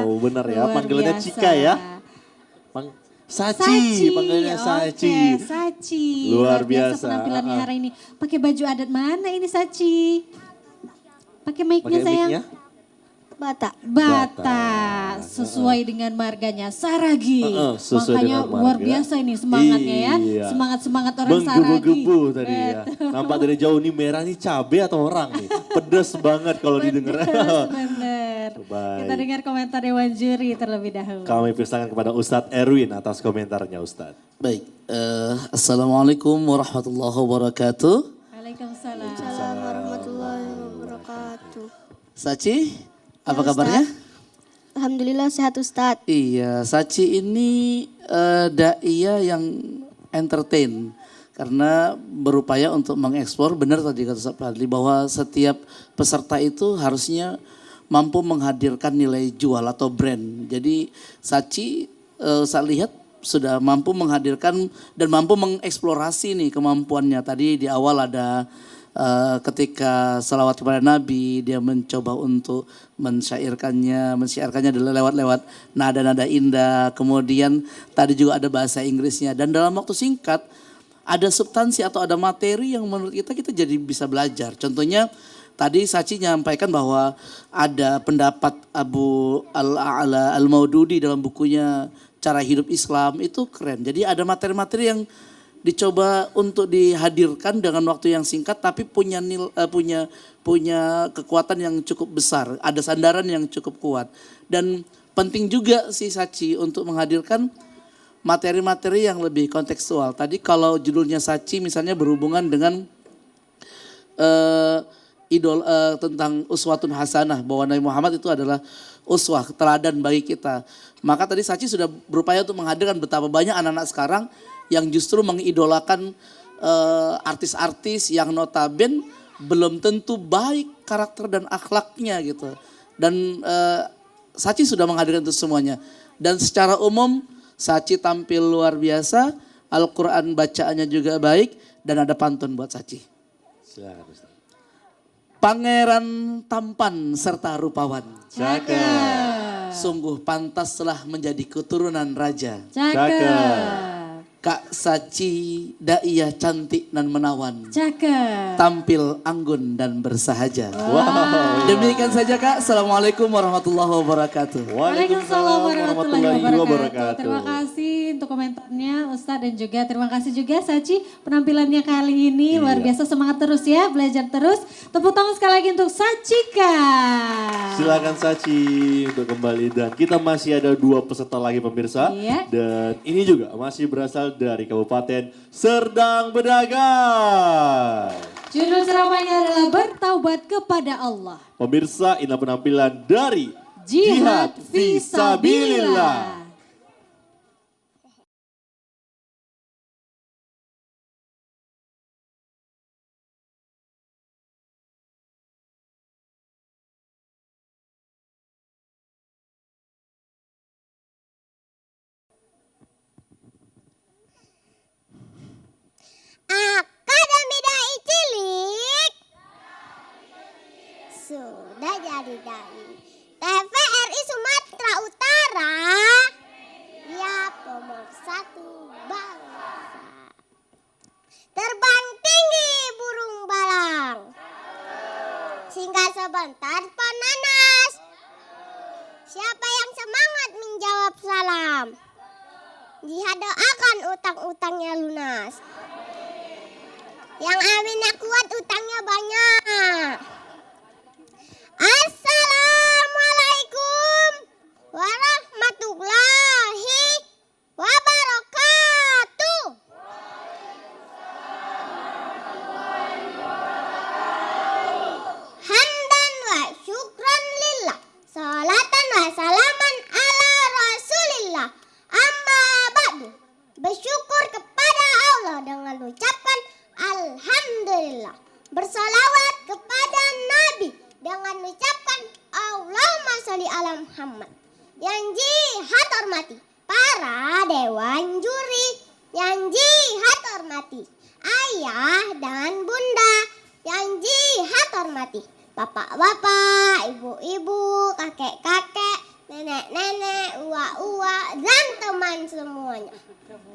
Wow, benar ya. Luar Panggilannya biasa. Cika ya. Sachi, panggilannya Sachi. Oke, Sachi. Luar biasa. Penampilannya hari ini. Pakai baju adat mana ini Sachi? Pakai mic-nya Pakai sayang. mic-nya? Bata, sesuai dengan marganya Saragi. sesuai Makanya dengan marga. luar biasa ini semangatnya ya. Iya. Semangat orang Saragi. Menggebu-gebu tadi ya. Nampak dari jauh nih merah nih cabai atau orang nih. Pedes banget kalau didengar. Bener. Baik. Kita dengar komentar Dewan Juri terlebih dahulu. Kami persilakan kepada Ustadz Erwin atas komentarnya Ustadz. Baik, Assalamualaikum warahmatullahi wabarakatuh. Waalaikumsalam. Assalamualaikum warahmatullahi wabarakatuh. Sachi, apa kabarnya? Alhamdulillah sehat Ustadz. Iya, Sachi ini daiyah yang entertain karena berupaya untuk mengeksplor. Benar tadi kata Ustaz Fadli bahwa setiap peserta itu harusnya mampu menghadirkan nilai jual atau brand. Jadi Sachi saya lihat sudah mampu menghadirkan dan mampu mengeksplorasi nih kemampuannya. Tadi di awal ada ketika salawat kepada Nabi, dia mencoba untuk mensyairkannya lewat nada-nada indah. Kemudian tadi juga ada bahasa Inggrisnya dan dalam waktu singkat ada substansi atau ada materi yang menurut kita jadi bisa belajar. Contohnya Tadi Saci menyampaikan bahwa ada pendapat Abu Al-A'la Al-Maududi dalam bukunya Cara Hidup Islam, itu keren. Jadi ada materi-materi yang dicoba untuk dihadirkan dengan waktu yang singkat tapi punya kekuatan yang cukup besar, ada sandaran yang cukup kuat. Dan penting juga si Saci untuk menghadirkan materi-materi yang lebih kontekstual. Tadi kalau judulnya Saci misalnya berhubungan dengan tentang uswatun hasanah, bahwa Nabi Muhammad itu adalah uswah, teladan bagi kita. Maka tadi Saci sudah berupaya untuk menghadirkan betapa banyak anak-anak sekarang yang justru mengidolakan artis-artis yang notaben belum tentu baik karakter dan akhlaknya gitu. Dan Saci sudah menghadirkan itu semuanya. Dan secara umum Saci tampil luar biasa, Al-Quran bacaannya juga baik, dan ada pantun buat Saci. Silakan Ustaz. Pangeran tampan serta rupawan, Cakep. sungguh pantas telah menjadi keturunan raja. Cakep. Kak Saci daiyah cantik dan menawan, Cakep. tampil anggun dan bersahaja. Wow. Demikian saja Kak. Assalamualaikum warahmatullahi wabarakatuh. Waalaikumsalam warahmatullahi wabarakatuh. wabarakatuh. Terima kasih untuk komentarnya Ustadz, dan juga terima kasih juga Saci penampilannya kali ini luar biasa, semangat terus ya, belajar terus. Tepuk tangan sekali lagi untuk Sacika. Silakan Saci untuk kembali, dan kita masih ada 2 peserta lagi pemirsa. Iya. Dan ini juga masih berasal dari Kabupaten Serdang Bedagai. Judul ceramahnya adalah bertaubat kepada Allah. Pemirsa, inilah penampilan dari Jihad Fisabilillah. Akademi Dai Cilik sudah jadi dai. TVRI Sumatera Utara, ya pemersatu bangsa. Terbang tinggi burung balang, singgah sebentar penanas. Siapa yang semangat menjawab salam? Jihad doakan utang-utangnya lunas. Yang aminnya kuat, utangnya banyak. Assalamualaikum warahmatullahi wabarakatuh. Hamdan wa syukran lillah, salatan wa salaman ala rasulillah. Amma ba'du, bersyukur kepada Allah dengan ucapan alhamdulillah. Bersalawat kepada Nabi dengan ucapan Allahumma sholli ala Muhammad. Yang jihad hormati para dewan juri, yang jihad hormati ayah dan bunda, yang jihad hormati bapak-bapak, ibu-ibu, kakek-kakek, nenek-nenek, uwa-uwa, dan teman semuanya.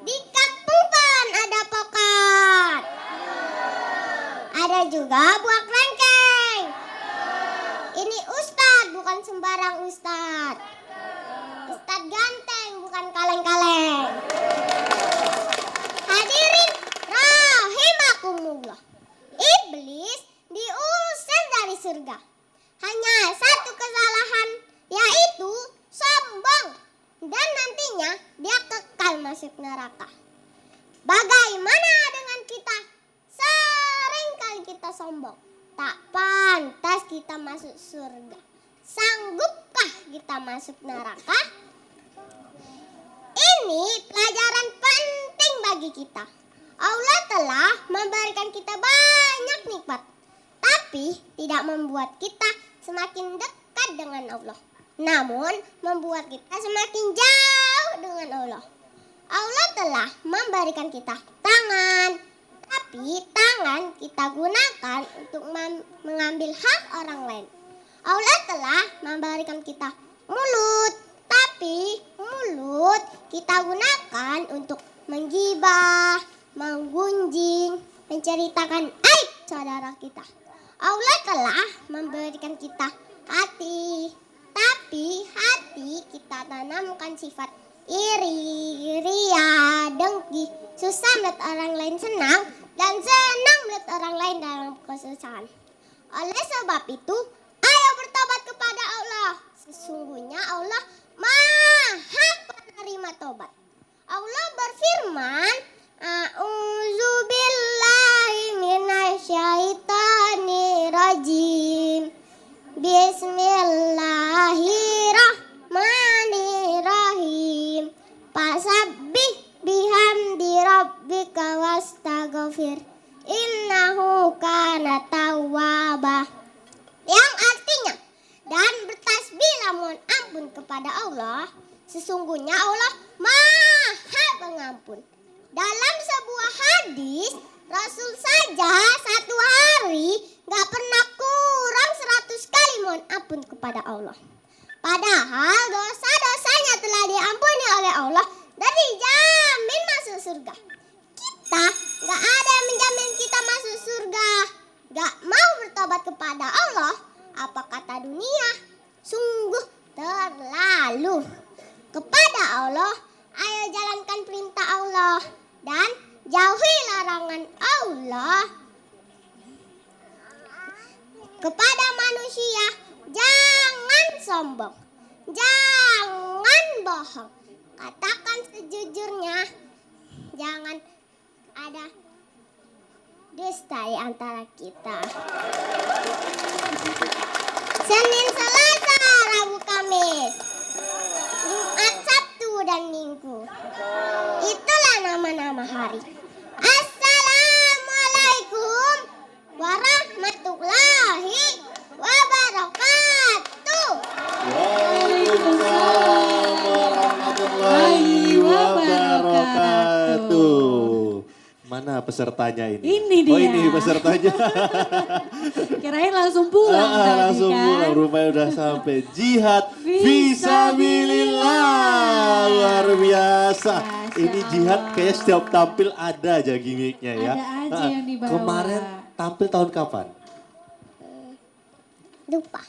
Di kampung Pan ada pokat, ada juga buah kelengkeng. Ini Ustadz, bukan sembarang Ustadz. Ustadz ganteng, bukan kaleng-kaleng. Hadirin rahimakumullah. Iblis diusir dari surga. Hanya satu kesalahan, yaitu sombong. Dan nantinya dia kekal masuk neraka. Bagaimana dengan kita? Sering kali kita sombong. Tak pantas kita masuk surga. Sanggupkah kita masuk neraka? Ini pelajaran penting bagi kita. Allah telah memberikan kita banyak nikmat, tapi tidak membuat kita semakin dekat dengan Allah, namun membuat kita semakin jauh dengan Allah. Allah telah memberikan kita tangan, tapi tangan kita gunakan untuk mengambil hak orang lain. Allah telah memberikan kita mulut, tapi mulut kita gunakan untuk menggibah, menggunjing, menceritakan aib saudara kita. Allah telah kita tanamkan sifat iri, ria, dengki, susah melihat orang lain senang, dan senang melihat orang lain dalam kesusahan. Oleh sebab itu, ayo bertobat kepada Allah. Sesungguhnya Allah Maha penerima tobat. Allah berfirman, A'udzubillahi minasyaitonirrajim. Bismillahirrahmanirrahim. Fasabbih bihamdi rabbika wastaghfir. Innahu kana tawwaba. Yang artinya, dan bertasbihlah mohon ampun kepada Allah. Sesungguhnya Allah Maha Pengampun. Dalam sebuah hadis, Rasul saja satu hari gak pernah kurang 100 kali mohon ampun kepada Allah. Padahal dosa-dosanya telah diampuni oleh Allah dan dijamin masuk surga. Kita gak ada yang menjamin kita masuk surga. Gak mau bertobat kepada Allah. Apa kata dunia? Sungguh terlalu. Kepada Allah, ayo jalankan perintah Allah dan jauhi larangan Allah. Kepada manusia, jangan sombong, jangan bohong. Katakan sejujurnya, jangan ada dusta di antara kita. Senin, Selasa, Rabu, Kamis, Jumat, Sabtu, dan Minggu. Itulah nama-nama hari. Assalamualaikum warahmatullahi wabarakatuh. Waalaikumsalam warahmatullahi wabarakatuh. Mana pesertanya ini? Ini dia. Oh ini pesertanya. Kirain langsung pulang tadi Langsung kan. pulang, rupanya udah sampai. Jihad fisabilillah. Luar biasa. Ini jihad kayak setiap tampil ada aja gimmicknya ya. Ada aja yang dibawa. Kemarin tampil tahun kapan?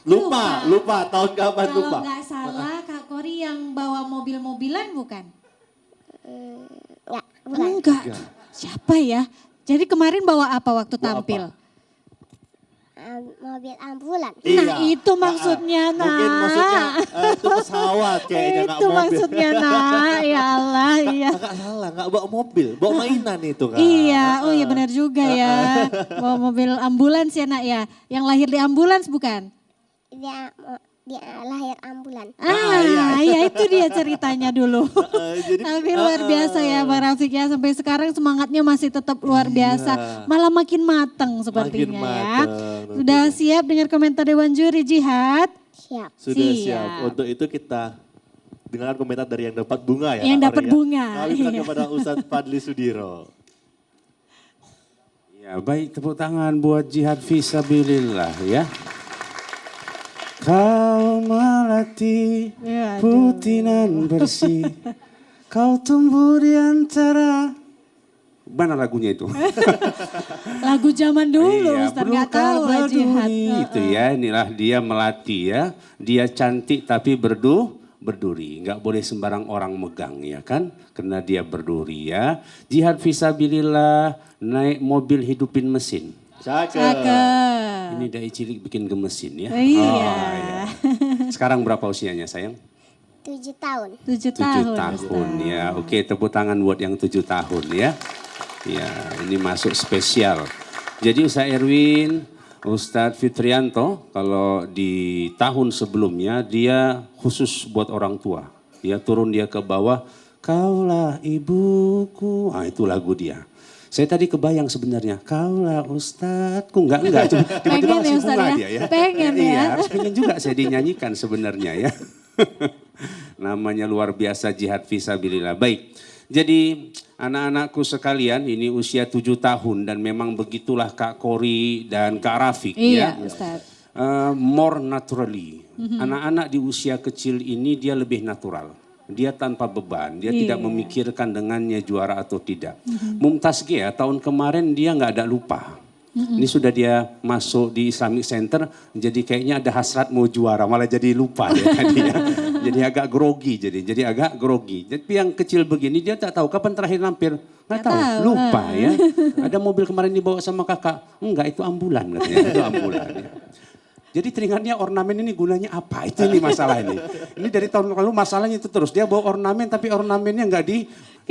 Lupa. Tahun kapan Kalau lupa? nggak salah Kak Kori yang bawa mobil-mobilan bukan? Enggak. Siapa ya? Jadi kemarin bawa apa waktu tampil? Mobil ambulan. Nah itu maksudnya nak. Mungkin maksudnya itu pesawat kayaknya nggak Itu mobil. maksudnya nak. Ya Allah iya. Nggak salah, nggak bawa mobil, bawa mainan itu kan. Iya, oh iya benar juga ya. Bawa mobil ambulans ya nak ya. Yang lahir di ambulans bukan? Dia lahir ambulan. Iya itu dia ceritanya dulu. Jadi, Tapi luar biasa ya Bang Rafiq ya. Sampai sekarang semangatnya masih tetap luar biasa. Malah makin mateng sepertinya ya. mateng, Sudah siap dengar komentar Dewan Juri Jihad? Siap. Sudah siap. Siap. Untuk itu kita dengarkan komentar dari yang dapat bunga ya. Yang Kak dapat Ori, ya. bunga, Kami bilang iya. kepada Ustadz Fadli Sudiro. Ya, baik, tepuk tangan buat jihad fisabilillah ya. Kau melati Ya, putinan bersih, kau tumbuh di antara. Mana lagunya itu? Lagu zaman dulu Ustaz nggak tahu lah Jihad. Itu ya, inilah dia melati ya. Dia cantik tapi berduri. Nggak boleh sembarang orang megang ya kan. Karena dia berduri ya. Jihad fisabilillah, naik mobil hidupin mesin. Cakep. Ini dai cilik bikin gemesin ya. Iya. Sekarang berapa usianya sayang? 7 tahun. 7 7 tahun. tahun ya. Oke, tepuk tangan buat yang 7 tahun ya. Ya, ini masuk spesial. Jadi Ustaz Erwin, Ustadz Fitrianto, kalau di tahun sebelumnya dia khusus buat orang tua. Dia turun dia ke bawah, kaulah ibuku. Ah itu lagu dia. Saya tadi kebayang sebenarnya, kaulah Ustadz. Enggak. Tiba-tiba Pengen ya langsung Ustadz bunga ya? dia ya. Pengen ya. Iya, harus pengen juga saya dinyanyikan sebenarnya ya. Namanya luar biasa jihad fisabilillah. Baik, jadi anak-anakku sekalian ini usia 7 tahun dan memang begitulah Kak Kori dan Kak Rafiq Iya ya. Ustaz. More naturally. Anak-anak di usia kecil ini dia lebih natural. Dia tanpa beban, dia tidak memikirkan dengannya juara atau tidak. Mumtaz Gia tahun kemarin dia nggak ada lupa. Ini sudah dia masuk di Islamic Center, jadi kayaknya ada hasrat mau juara, malah jadi lupa ya tadi ya. Jadi agak grogi, jadi agak grogi. Tapi yang kecil begini dia tak tahu kapan terakhir nampil. Nggak tahu, lupa ya. Ada mobil kemarin dibawa sama kakak. Enggak, itu ambulan katanya, itu ambulan. Ya. Jadi teringatnya ornamen ini gunanya apa? Itu ini masalah ini. Ini dari tahun lalu masalahnya itu terus. Dia bawa ornamen tapi ornamennya nggak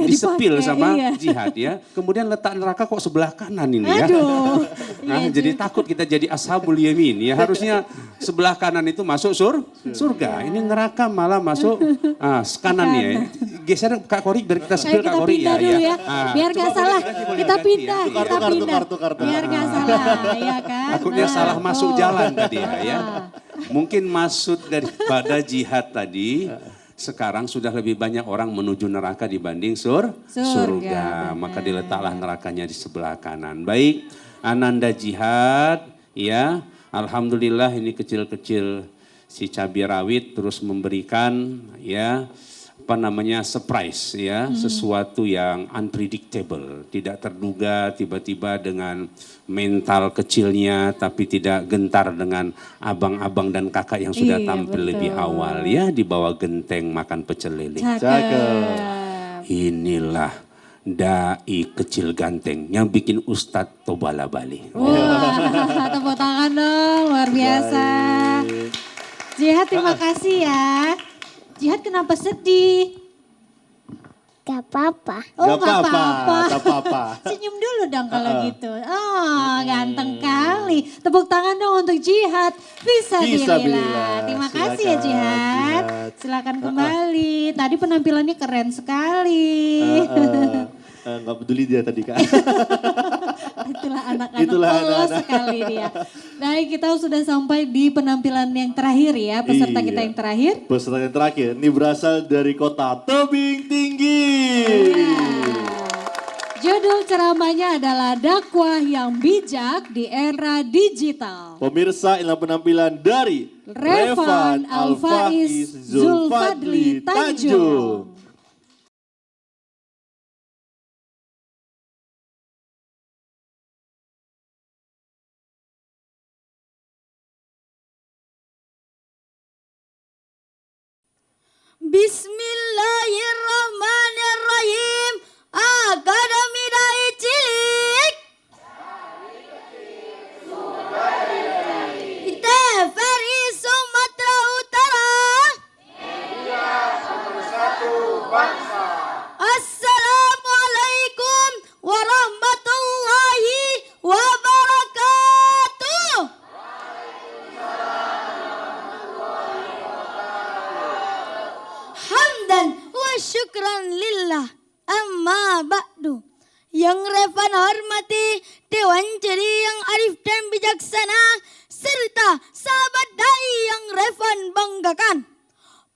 disepil sama jihad ya. Kemudian letak neraka kok sebelah kanan ini ya. Aduh. Nah, jadi takut kita jadi ashabul yamin ya. Harusnya sebelah kanan itu masuk surga. Ini neraka malah masuk kanan ya. Geser Kak Kori biar kita sepil Kak Kori ya. Dulu ya. Biar gak salah. Kita pindah. Tukar. Biar gak salah. Ya kan. Takutnya salah masuk jalan tadi ya. Mungkin maksud daripada jihad tadi sekarang sudah lebih banyak orang menuju neraka dibanding surga. Maka diletaklah nerakanya di sebelah kanan. Baik, Ananda jihad ya. Alhamdulillah ini kecil-kecil si cabai rawit terus memberikan ya surprise ya, sesuatu yang unpredictable, tidak terduga, tiba-tiba dengan mental kecilnya tapi tidak gentar dengan abang-abang dan kakak yang sudah tampil lebih awal ya, di bawah genteng makan pecel lele. Inilah dai kecil ganteng yang bikin Ustadz Tobala Bali. Wah, tepuk tangan dong, luar biasa. Jihad terima kasih ya. Jihad kenapa sedih? Gak apa-apa. Oh gak Gak apa-apa. Senyum dulu dong kalau gitu. Oh ganteng kali. Tepuk tangan dong untuk Jihad. Fisabilillah. Terima kasih ya Jihad. Silakan kembali. Tadi penampilannya keren sekali. Nggak peduli dia tadi Kak. Itulah anak-anak polos sekali dia. Baik, kita sudah sampai di penampilan yang terakhir ya, peserta kita yang terakhir. Peserta yang terakhir, ini berasal dari kota Tebing Tinggi. Judul ceramahnya adalah dakwah yang bijak di era digital. Pemirsa, inilah penampilan dari Revan Alfaiz Zulfadli Tanjung. Bismillahirrahmanirrahim. Akademi Dai Cilik. TVRI Sumatera Utara. Assalamualaikum warahmatullahi wabarakatuh. Hamdan wa syukran lillah amma ba'du. Yang Revan hormati, Dewan Juri yang arif dan bijaksana, serta sahabat dai yang Revan banggakan.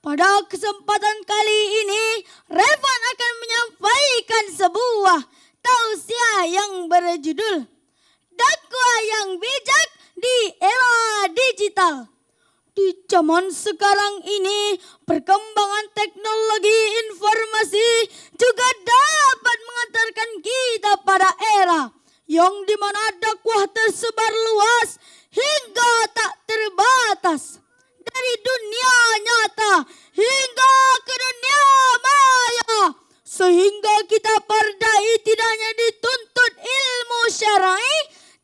Pada kesempatan kali ini, Revan akan menyampaikan sebuah tausiah yang berjudul Dakwah yang Bijak di Era Digital. Di zaman sekarang ini, perkembangan teknologi informasi juga dapat mengantarkan kita pada era yang dimana dakwah tersebar luas hingga tak terbatas. Dari dunia nyata hingga ke dunia maya. Sehingga kita pardai tidak hanya dituntut ilmu syar'i,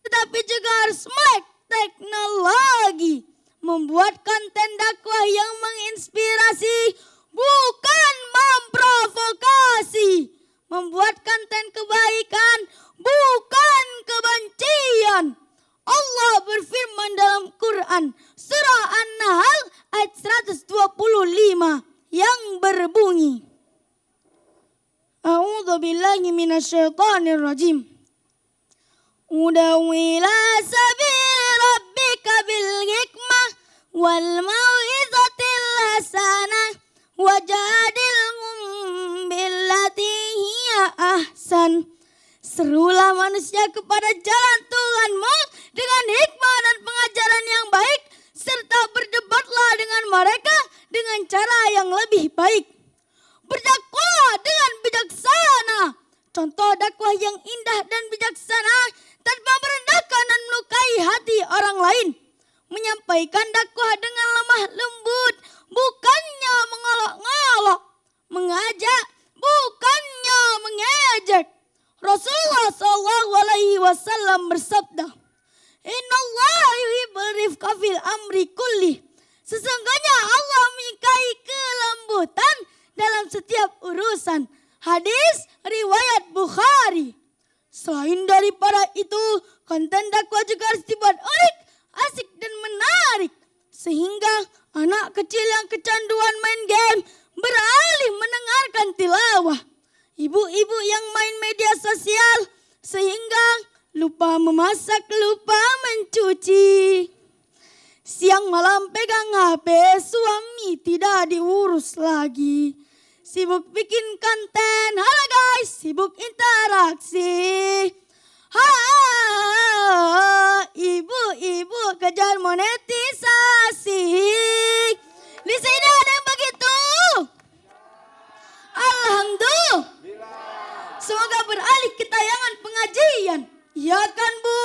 tetapi juga harus melek teknologi. Membuat konten dakwah yang menginspirasi, bukan memprovokasi. Membuat konten kebaikan, bukan kebencian. Allah berfirman dalam Quran, surah An-Nahl ayat 125 yang berbunyi. A'udzu billahi minasyaitonir rajim. Udaw ila sabil rabbika bil hikmah wal mau'izatil hasanah wajadilhum billati hiya ahsan. Serulah manusia kepada jalan Tuhanmu dengan hikmah dan pengajaran yang baik, serta berdebatlah dengan mereka dengan cara yang lebih baik. Berdakwah dengan bijaksana. Contoh dakwah yang indah dan bijaksana tanpa merendahkan dan melukai hati orang lain. Menyampaikan dakwah dengan lemah lembut, bukannya Sesungguhnya Allah memiliki kelembutan dalam setiap urusan. Hadis riwayat Bukhari. Selain daripada itu, konten dakwah juga harus dibuat unik, asik dan menarik. Sehingga anak kecil yang kecanduan main game beralih mendengarkan tilawah. Ibu-ibu yang main media sosial sehingga lupa memasak, lupa mencuci. Siang malam pegang HP, suami tidak diurus lagi. Sibuk bikin konten, halo guys, sibuk interaksi. Ibu-ibu kejar monetisasi. Di sini ada yang begitu? Alhamdulillah. Semoga beralih ke tayangan pengajian. Ya kan Bu?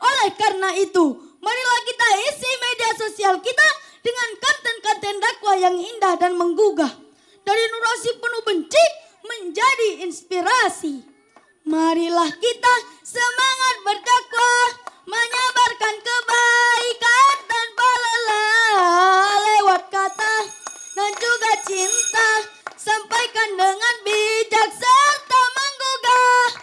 Oleh karena itu, marilah kita isi media sosial kita dengan konten-konten dakwah yang indah dan menggugah. Dari narasi penuh benci menjadi inspirasi. Marilah kita semangat berdakwah, menyebarkan kebaikan tanpa lelah lewat kata dan juga cinta. Sampaikan dengan bijak serta menggugah.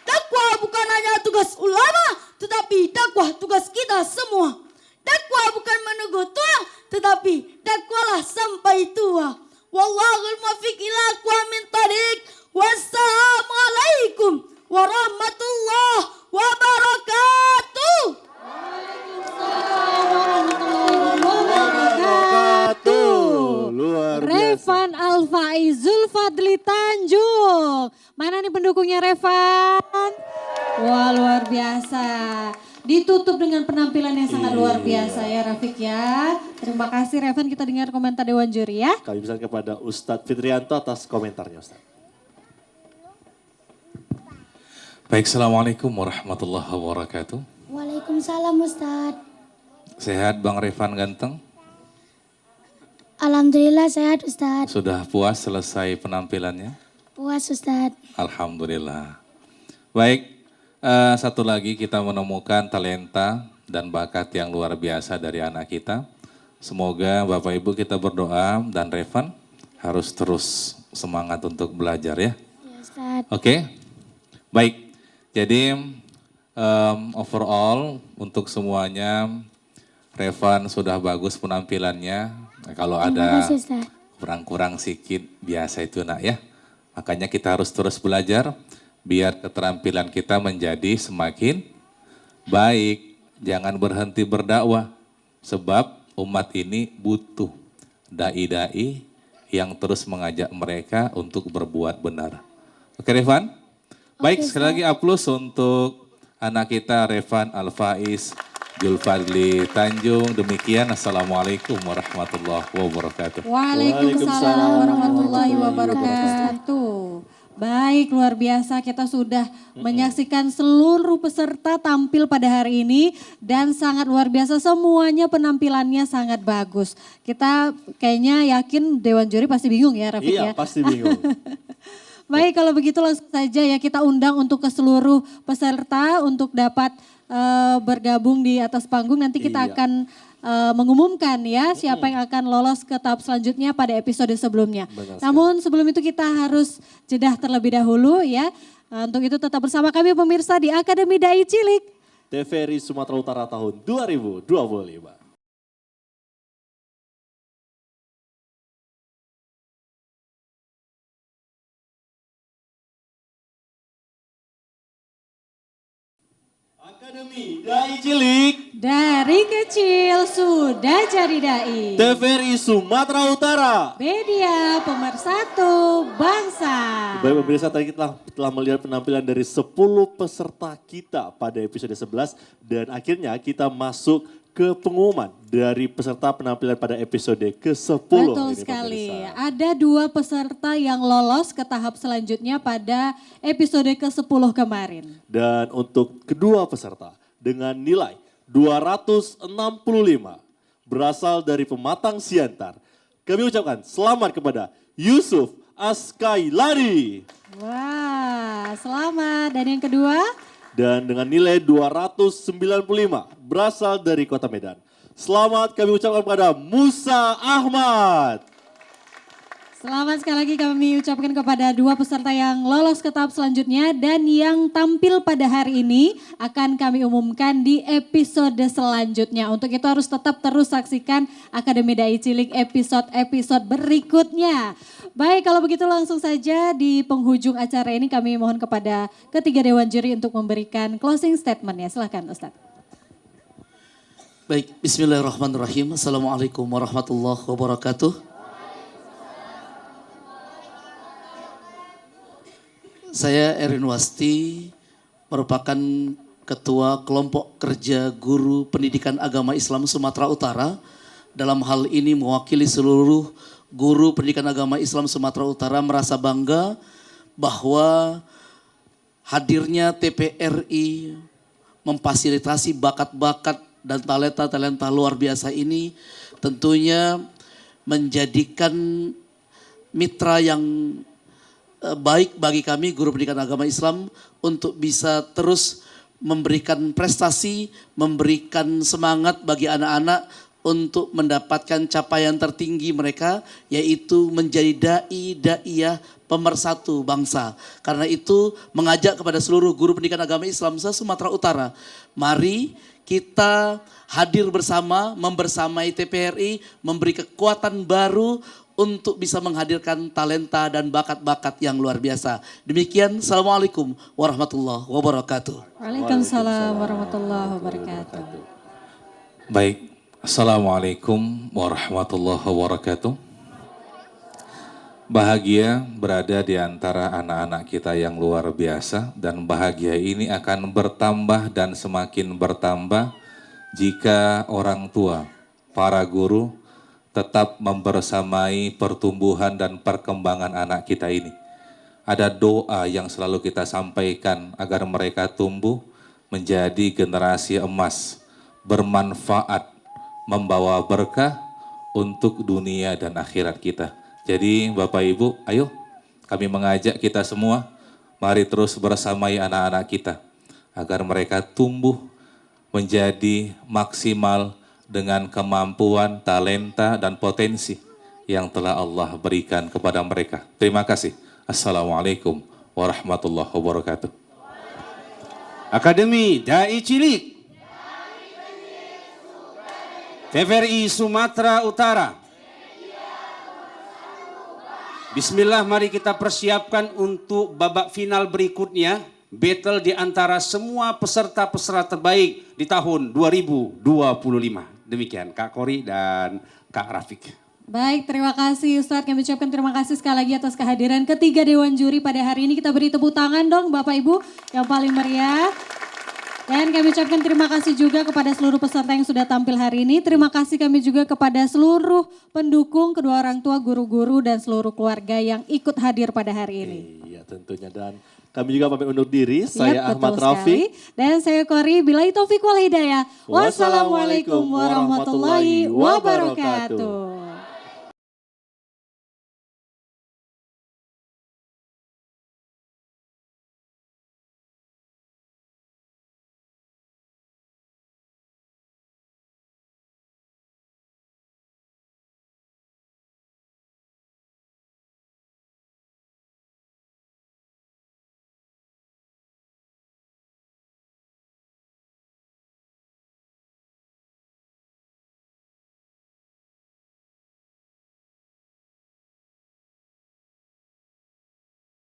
Dakwah bukan hanya tugas ulama, tetapi dakwah tugas kita semua. Dakwah bukan menunggu tua, tetapi dakwahlah sampai tua. Wallahul muwaffiq ila aqwamit thoriq. Wassalamualaikum warahmatullahi wabarakatuh. Luar biasa. Revan Alfaizul Fadli Tanjung. Mana nih pendukungnya Revan? Wah luar biasa. Ditutup dengan penampilan yang sangat luar biasa ya Rafiq ya. Terima kasih Revan, kita dengar komentar Dewan Juri ya. Kami bisa kepada Ustadz Fitrianto atas komentarnya Ustadz. Baik, Assalamualaikum warahmatullahi wabarakatuh. Waalaikumsalam Ustadz. Sehat Bang Revan ganteng? Alhamdulillah sehat Ustadz. Sudah puas selesai penampilannya? Puas Ustadz. Alhamdulillah. Baik, satu lagi kita menemukan talenta dan bakat yang luar biasa dari anak kita. Semoga Bapak Ibu kita berdoa dan Revan harus terus semangat untuk belajar ya. Ya Ustadz. Oke, baik. Jadi overall untuk semuanya Revan sudah bagus penampilannya. Nah, kalau ada kasih, Ustadz. kurang-kurang sedikit biasa itu nak ya. Makanya kita harus terus belajar biar keterampilan kita menjadi semakin baik. Jangan berhenti berdakwah sebab umat ini butuh dai-dai yang terus mengajak mereka untuk berbuat benar. Oke Revan? Baik, sekali lagi aplaus untuk anak kita Revan Alfaiz Zulfadli Tanjung. Demikian, Assalamualaikum warahmatullahi wabarakatuh. Waalaikumsalam warahmatullahi wabarakatuh. Baik, luar biasa kita sudah menyaksikan seluruh peserta tampil pada hari ini dan sangat luar biasa semuanya penampilannya sangat bagus. Kita kayaknya yakin Dewan Juri pasti bingung ya Rafiq ya. Iya pasti bingung. Baik kalau begitu langsung saja ya kita undang untuk ke seluruh peserta untuk dapat bergabung di atas panggung. Nanti kita akan mengumumkan ya siapa yang akan lolos ke tahap selanjutnya pada episode sebelumnya. Namun sebelum itu kita harus jeda terlebih dahulu ya. Untuk itu tetap bersama kami pemirsa di Akademi Dai Cilik. TVRI Sumatera Utara tahun 2025. Akademi Dai Cilik. Dari kecil sudah jadi dai. TVRI Sumatera Utara. Media pemersatu bangsa. Baik pemirsa, tadi kita telah melihat penampilan dari 10 peserta kita pada episode 11. Dan akhirnya kita masuk ke pengumuman dari peserta penampilan pada episode ke-10. Betul ini, sekali. pemirsa. Ada 2 peserta yang lolos ke tahap selanjutnya pada episode ke-10 kemarin. Dan untuk kedua peserta dengan nilai 265 berasal dari Pematang Siantar. Kami ucapkan selamat kepada Yusuf Askailari. Wah, selamat. Dan yang kedua? Dan dengan nilai 295 berasal dari Kota Medan. Selamat kami ucapkan kepada Musa Ahmad. Selamat sekali lagi kami ucapkan kepada dua peserta yang lolos ke tahap selanjutnya dan yang tampil pada hari ini akan kami umumkan di episode selanjutnya. Untuk itu harus tetap terus saksikan Akademi Dai Cilik episode-episode berikutnya. Baik, kalau begitu langsung saja di penghujung acara ini kami mohon kepada ketiga dewan juri untuk memberikan closing statement ya. Silahkan Ustadz. Baik, bismillahirrahmanirrahim. Assalamualaikum warahmatullahi wabarakatuh. Saya Erin Wasti, merupakan Ketua Kelompok Kerja Guru Pendidikan Agama Islam Sumatera Utara. Dalam hal ini mewakili seluruh guru pendidikan agama Islam Sumatera Utara merasa bangga bahwa hadirnya TPRI memfasilitasi bakat-bakat dan talenta-talenta luar biasa ini tentunya menjadikan mitra yang baik bagi kami guru pendidikan agama Islam untuk bisa terus memberikan prestasi, memberikan semangat bagi anak-anak untuk mendapatkan capaian tertinggi mereka, yaitu menjadi dai-daiyah pemersatu bangsa. Karena itu mengajak kepada seluruh guru pendidikan agama Islam se-Sumatera Utara, mari kita hadir bersama, membersamai TPRI, memberi kekuatan baru untuk bisa menghadirkan talenta dan bakat-bakat yang luar biasa. Demikian, Assalamualaikum warahmatullahi wabarakatuh. Waalaikumsalam warahmatullahi wabarakatuh. Baik, Assalamualaikum warahmatullahi wabarakatuh. Bahagia berada di antara anak-anak kita yang luar biasa dan bahagia ini akan bertambah dan semakin bertambah jika orang tua, para guru tetap membersamai pertumbuhan dan perkembangan anak kita ini. Ada doa yang selalu kita sampaikan agar mereka tumbuh menjadi generasi emas, bermanfaat, membawa berkah untuk dunia dan akhirat kita. Jadi Bapak Ibu, ayo kami mengajak kita semua, mari terus bersamai anak-anak kita agar mereka tumbuh menjadi maksimal dengan kemampuan, talenta, dan potensi yang telah Allah berikan kepada mereka. Terima kasih. Assalamualaikum warahmatullahi wabarakatuh. Akademi Dai Cilik TVRI Sumatera Utara. Bismillah, mari kita persiapkan untuk babak final berikutnya. Battle di antara semua peserta-peserta terbaik di tahun 2025. Demikian Kak Kori dan Kak Rafiq. Baik, terima kasih Ustadz. Kami ucapkan terima kasih sekali lagi atas kehadiran ketiga dewan juri pada hari ini. Kita beri tepuk tangan dong Bapak Ibu yang paling meriah. Dan kami ucapkan terima kasih juga kepada seluruh peserta yang sudah tampil hari ini. Terima kasih kami juga kepada seluruh pendukung, kedua orang tua, guru-guru, dan seluruh keluarga yang ikut hadir pada hari ini. Iya tentunya, dan kami juga pamit undur diri. Saya Yap, Ahmad betul Rafiq. sekali. Dan saya Kori, billahi taufiq wal hidayah. Wassalamualaikum warahmatullahi wabarakatuh.